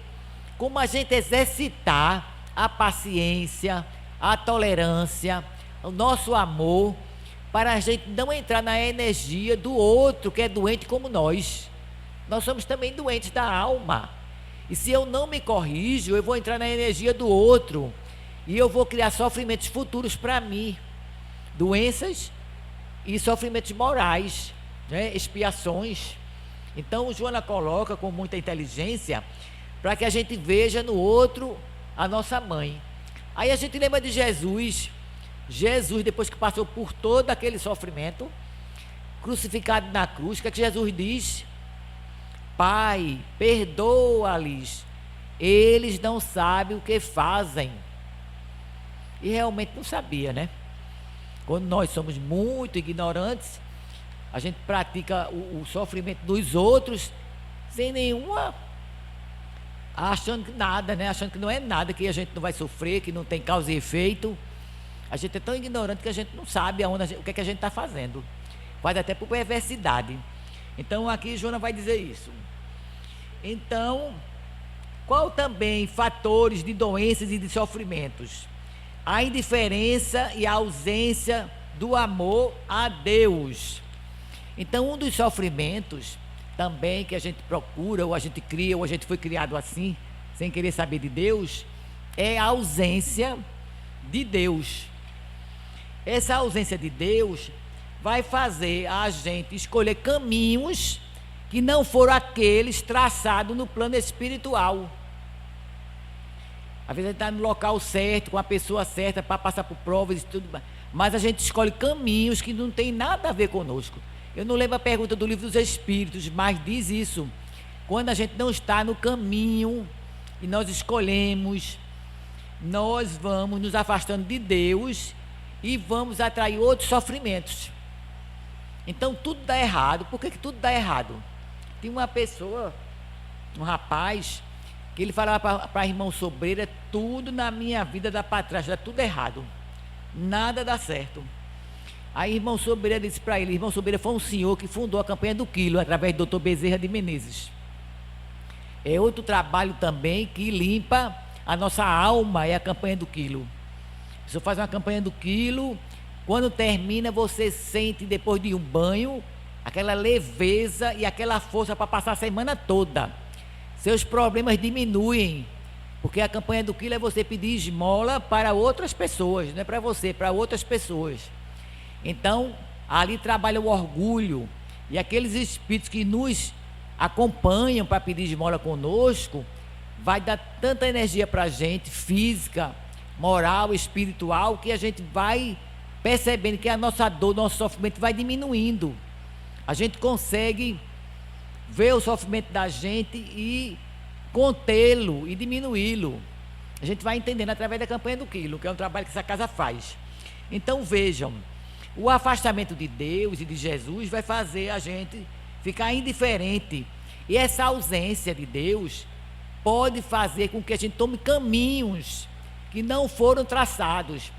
como a gente exercitar a paciência, a tolerância, o nosso amor, para a gente não entrar na energia do outro que é doente como nós. Nós somos também doentes da alma. E se eu não me corrijo, eu vou entrar na energia do outro. E eu vou criar sofrimentos futuros para mim. Doenças e sofrimentos morais, né? Expiações. Então, Joana coloca com muita inteligência para que a gente veja no outro a nossa mãe. Aí a gente lembra de Jesus. Jesus, depois que passou por todo aquele sofrimento, crucificado na cruz, o que é que Jesus diz? Pai, perdoa-lhes, eles não sabem o que fazem. E realmente não sabia, né? Quando nós somos muito ignorantes, a gente pratica o sofrimento dos outros sem nenhuma, achando que nada, né? Achando que não é nada, que a gente não vai sofrer, que não tem causa e efeito. A gente é tão ignorante que a gente não sabe o que é que a gente está fazendo. Faz até por perversidade. Então aqui Joana vai dizer isso. Então, qual também fatores de doenças e de sofrimentos? A indiferença e a ausência do amor a Deus. Então, um dos sofrimentos também que a gente procura, ou a gente cria, ou a gente foi criado assim, sem querer saber de Deus, é a ausência de Deus. Essa ausência de Deus vai fazer a gente escolher caminhos que não foram aqueles traçados no plano espiritual. Às vezes a gente está no local certo, com a pessoa certa, para passar por provas e tudo, mas a gente escolhe caminhos que não tem nada a ver conosco. Eu não lembro a pergunta do Livro dos Espíritos, mas diz isso: quando a gente não está no caminho e nós escolhemos nós vamos nos afastando de Deus e vamos atrair outros sofrimentos. Então tudo dá errado. Por que tudo dá errado? Tem uma pessoa, um rapaz, que ele falava para a irmã Sobreira: tudo na minha vida dá para trás, dá tudo errado, nada dá certo. Aí irmão Sobreira disse para ele: irmão Sobreira foi um senhor que fundou a campanha do Quilo, através do Dr. Bezerra de Menezes. É outro trabalho também que limpa a nossa alma, é a campanha do Quilo. O senhor faz uma campanha do Quilo, quando termina você sente, depois de um banho, aquela leveza e aquela força para passar a semana toda. Seus problemas diminuem, porque a campanha do Quilo é você pedir esmola para outras pessoas, não é para você, para outras pessoas. Então, ali trabalha o orgulho, e aqueles espíritos que nos acompanham para pedir esmola conosco, vai dar tanta energia para a gente, física, moral, espiritual, que a gente vai percebendo que a nossa dor, nosso sofrimento vai diminuindo. A gente consegue ver o sofrimento da gente e contê-lo e diminuí-lo. A gente vai entendendo através da campanha do Quilo, que é um trabalho que essa casa faz. Então vejam, o afastamento de Deus e de Jesus vai fazer a gente ficar indiferente, e essa ausência de Deus pode fazer com que a gente tome caminhos que não foram traçados.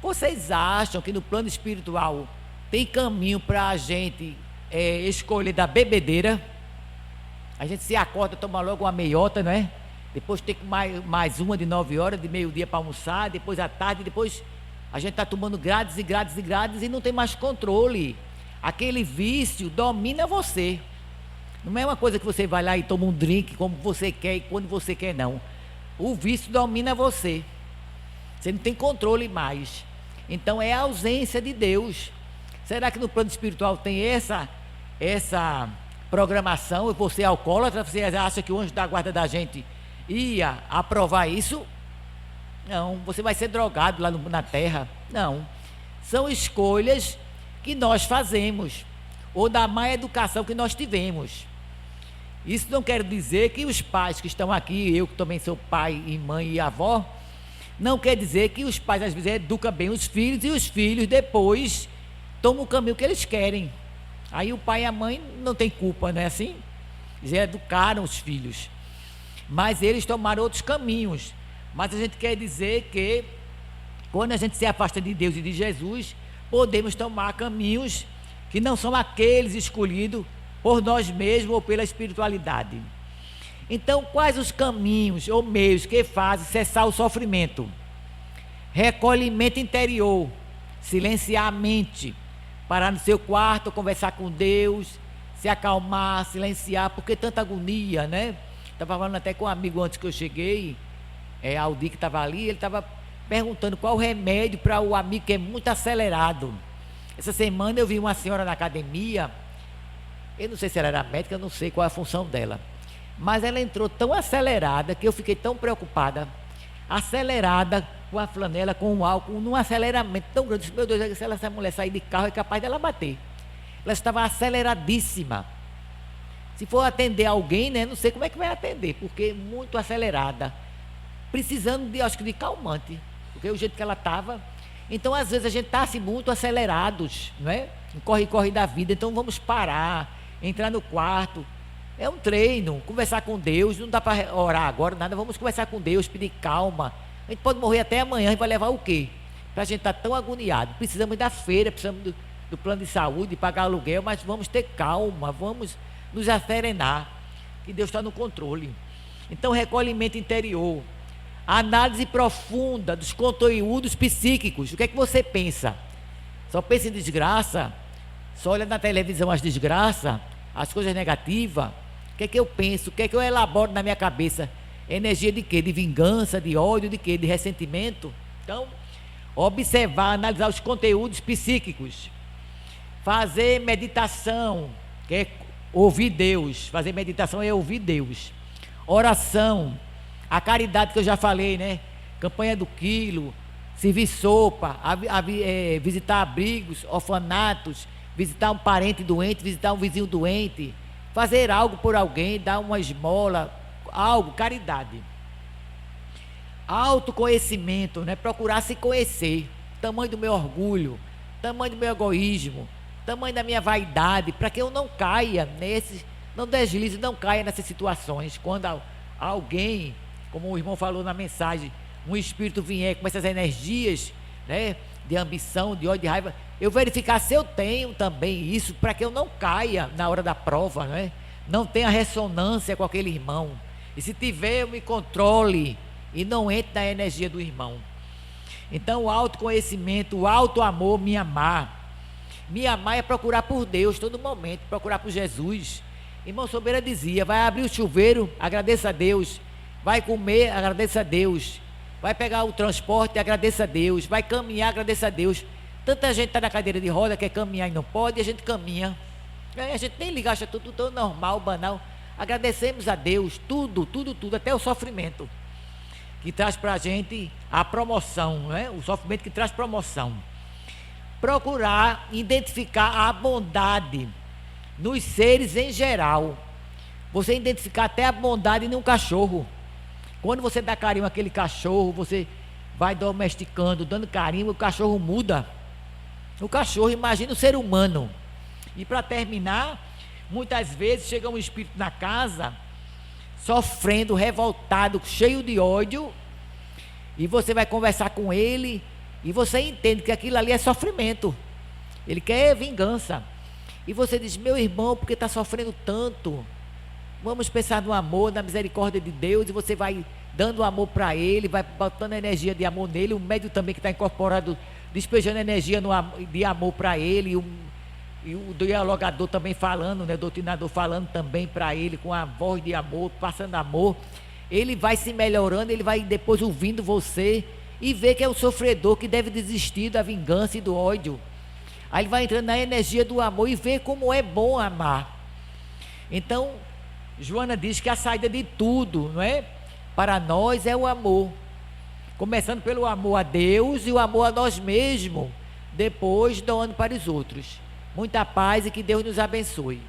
Vocês acham que no plano espiritual tem caminho para a gente escolher da bebedeira? A gente se acorda, toma logo uma meiota, não é? Depois tem mais uma de 9 horas, de meio-dia para almoçar, depois à tarde, depois a gente está tomando grades e grades e grades e não tem mais controle. Aquele vício domina você. Não é uma coisa que você vai lá e toma um drink como você quer e quando você quer, não. O vício domina você. Você não tem controle mais. Então é a ausência de Deus. Será que no plano espiritual tem essa programação? E você é alcoólatra, você acha que o anjo da guarda da gente ia aprovar isso? Não. Você vai ser drogado lá na terra? Não. São escolhas que nós fazemos, ou da má educação que nós tivemos. Isso não quer dizer que os pais que estão aqui, eu que também sou pai e mãe e avó, não quer dizer que os pais às vezes educam bem os filhos e os filhos depois tomam o caminho que eles querem. Aí o pai e a mãe não tem culpa, não é assim? Eles educaram os filhos, mas eles tomaram outros caminhos. Mas a gente quer dizer que quando a gente se afasta de Deus e de Jesus, podemos tomar caminhos que não são aqueles escolhidos por nós mesmos ou pela espiritualidade. Então, quais os caminhos ou meios que fazem cessar o sofrimento? Recolhimento interior, silenciar a mente, parar no seu quarto, conversar com Deus, se acalmar, silenciar, porque tanta agonia, né? Estava falando até com um amigo antes que eu cheguei, Aldi, que estava ali, ele estava perguntando qual o remédio para o amigo que é muito acelerado. Essa semana eu vi uma senhora na academia, eu não sei se ela era médica, eu não sei qual é a função dela, mas ela entrou tão acelerada que eu fiquei tão preocupada, acelerada com a flanela, com o álcool, num aceleramento tão grande. Eu disse, meu Deus, se essa mulher sair de carro é capaz dela bater. Ela estava aceleradíssima. Se for atender alguém, né, não sei como é que vai atender, porque muito acelerada, precisando de, acho que de calmante, porque o jeito que ela estava. Então às vezes a gente está assim muito acelerados, não é? Corre da vida. Então vamos parar, entrar no quarto, é um treino, conversar com Deus. Não dá para orar agora, nada, vamos conversar com Deus, pedir calma. A gente pode morrer até amanhã, a gente vai levar o quê? Para a gente estar tão agoniado. Precisamos da feira, precisamos do plano de saúde, pagar aluguel, mas vamos ter calma, vamos nos acerenar, que Deus está no controle. Então recolhimento interior, análise profunda dos conteúdos psíquicos. O que é que você pensa? Só pensa em desgraça? Só olha na televisão as desgraças, as coisas negativas? O que é que eu penso? O que é que eu elaboro na minha cabeça? Energia de quê? De vingança, de ódio, de quê? De ressentimento? Então, observar, analisar os conteúdos psíquicos. Fazer meditação, que é ouvir Deus. Fazer meditação é ouvir Deus. Oração, a caridade que eu já falei, né? Campanha do Quilo, servir sopa, visitar abrigos, orfanatos, visitar um parente doente, visitar um vizinho doente, fazer algo por alguém, dar uma esmola, algo, caridade. autoconhecimento, né? Procurar se conhecer, tamanho do meu orgulho, tamanho do meu egoísmo, tamanho da minha vaidade, para que eu não caia não deslize, não caia nessas situações, quando alguém, como o irmão falou na mensagem, um espírito vier com essas energias, né, de ambição, de ódio, de raiva, eu verificar se eu tenho também isso, para que eu não caia na hora da prova, né? Não tenha ressonância com aquele irmão, e se tiver, eu me controle e não entre na energia do irmão. Então o autoconhecimento, o auto-amor, me amar é procurar por Deus todo momento, procurar por Jesus. Irmão Sobeira dizia, vai abrir o chuveiro, agradeça a Deus, vai comer, agradeça a Deus, vai pegar o transporte, agradeça a Deus, vai caminhar, agradeça a Deus. Tanta gente está na cadeira de roda, quer caminhar e não pode, e a gente caminha, a gente nem liga, acha tudo tão normal, banal. Agradecemos a Deus, tudo, até o sofrimento que traz para a gente a promoção, né? O sofrimento que traz promoção. Procurar identificar a bondade nos seres em geral. Você identificar até a bondade em um cachorro. Quando você dá carinho àquele cachorro, você vai domesticando, dando carinho, o cachorro muda. O cachorro, imagina o ser humano. E para terminar, muitas vezes chega um espírito na casa, sofrendo, revoltado, cheio de ódio, e você vai conversar com ele, e você entende que aquilo ali é sofrimento, ele quer vingança, e você diz, meu irmão, porque está sofrendo tanto? Vamos pensar no amor, na misericórdia de Deus, e você vai dando amor para ele, vai botando energia de amor nele, o médium também que está incorporado, despejando energia de amor para ele, e o dialogador também falando, né, o doutrinador falando também para ele, com a voz de amor, passando amor, ele vai se melhorando, ele vai depois ouvindo você, e vê que é o sofredor que deve desistir da vingança e do ódio. Aí ele vai entrando na energia do amor e vê como é bom amar. Então, Joana diz que a saída de tudo, não é? Para nós é o amor. Começando pelo amor a Deus e o amor a nós mesmos, depois doando para os outros. Muita paz e que Deus nos abençoe.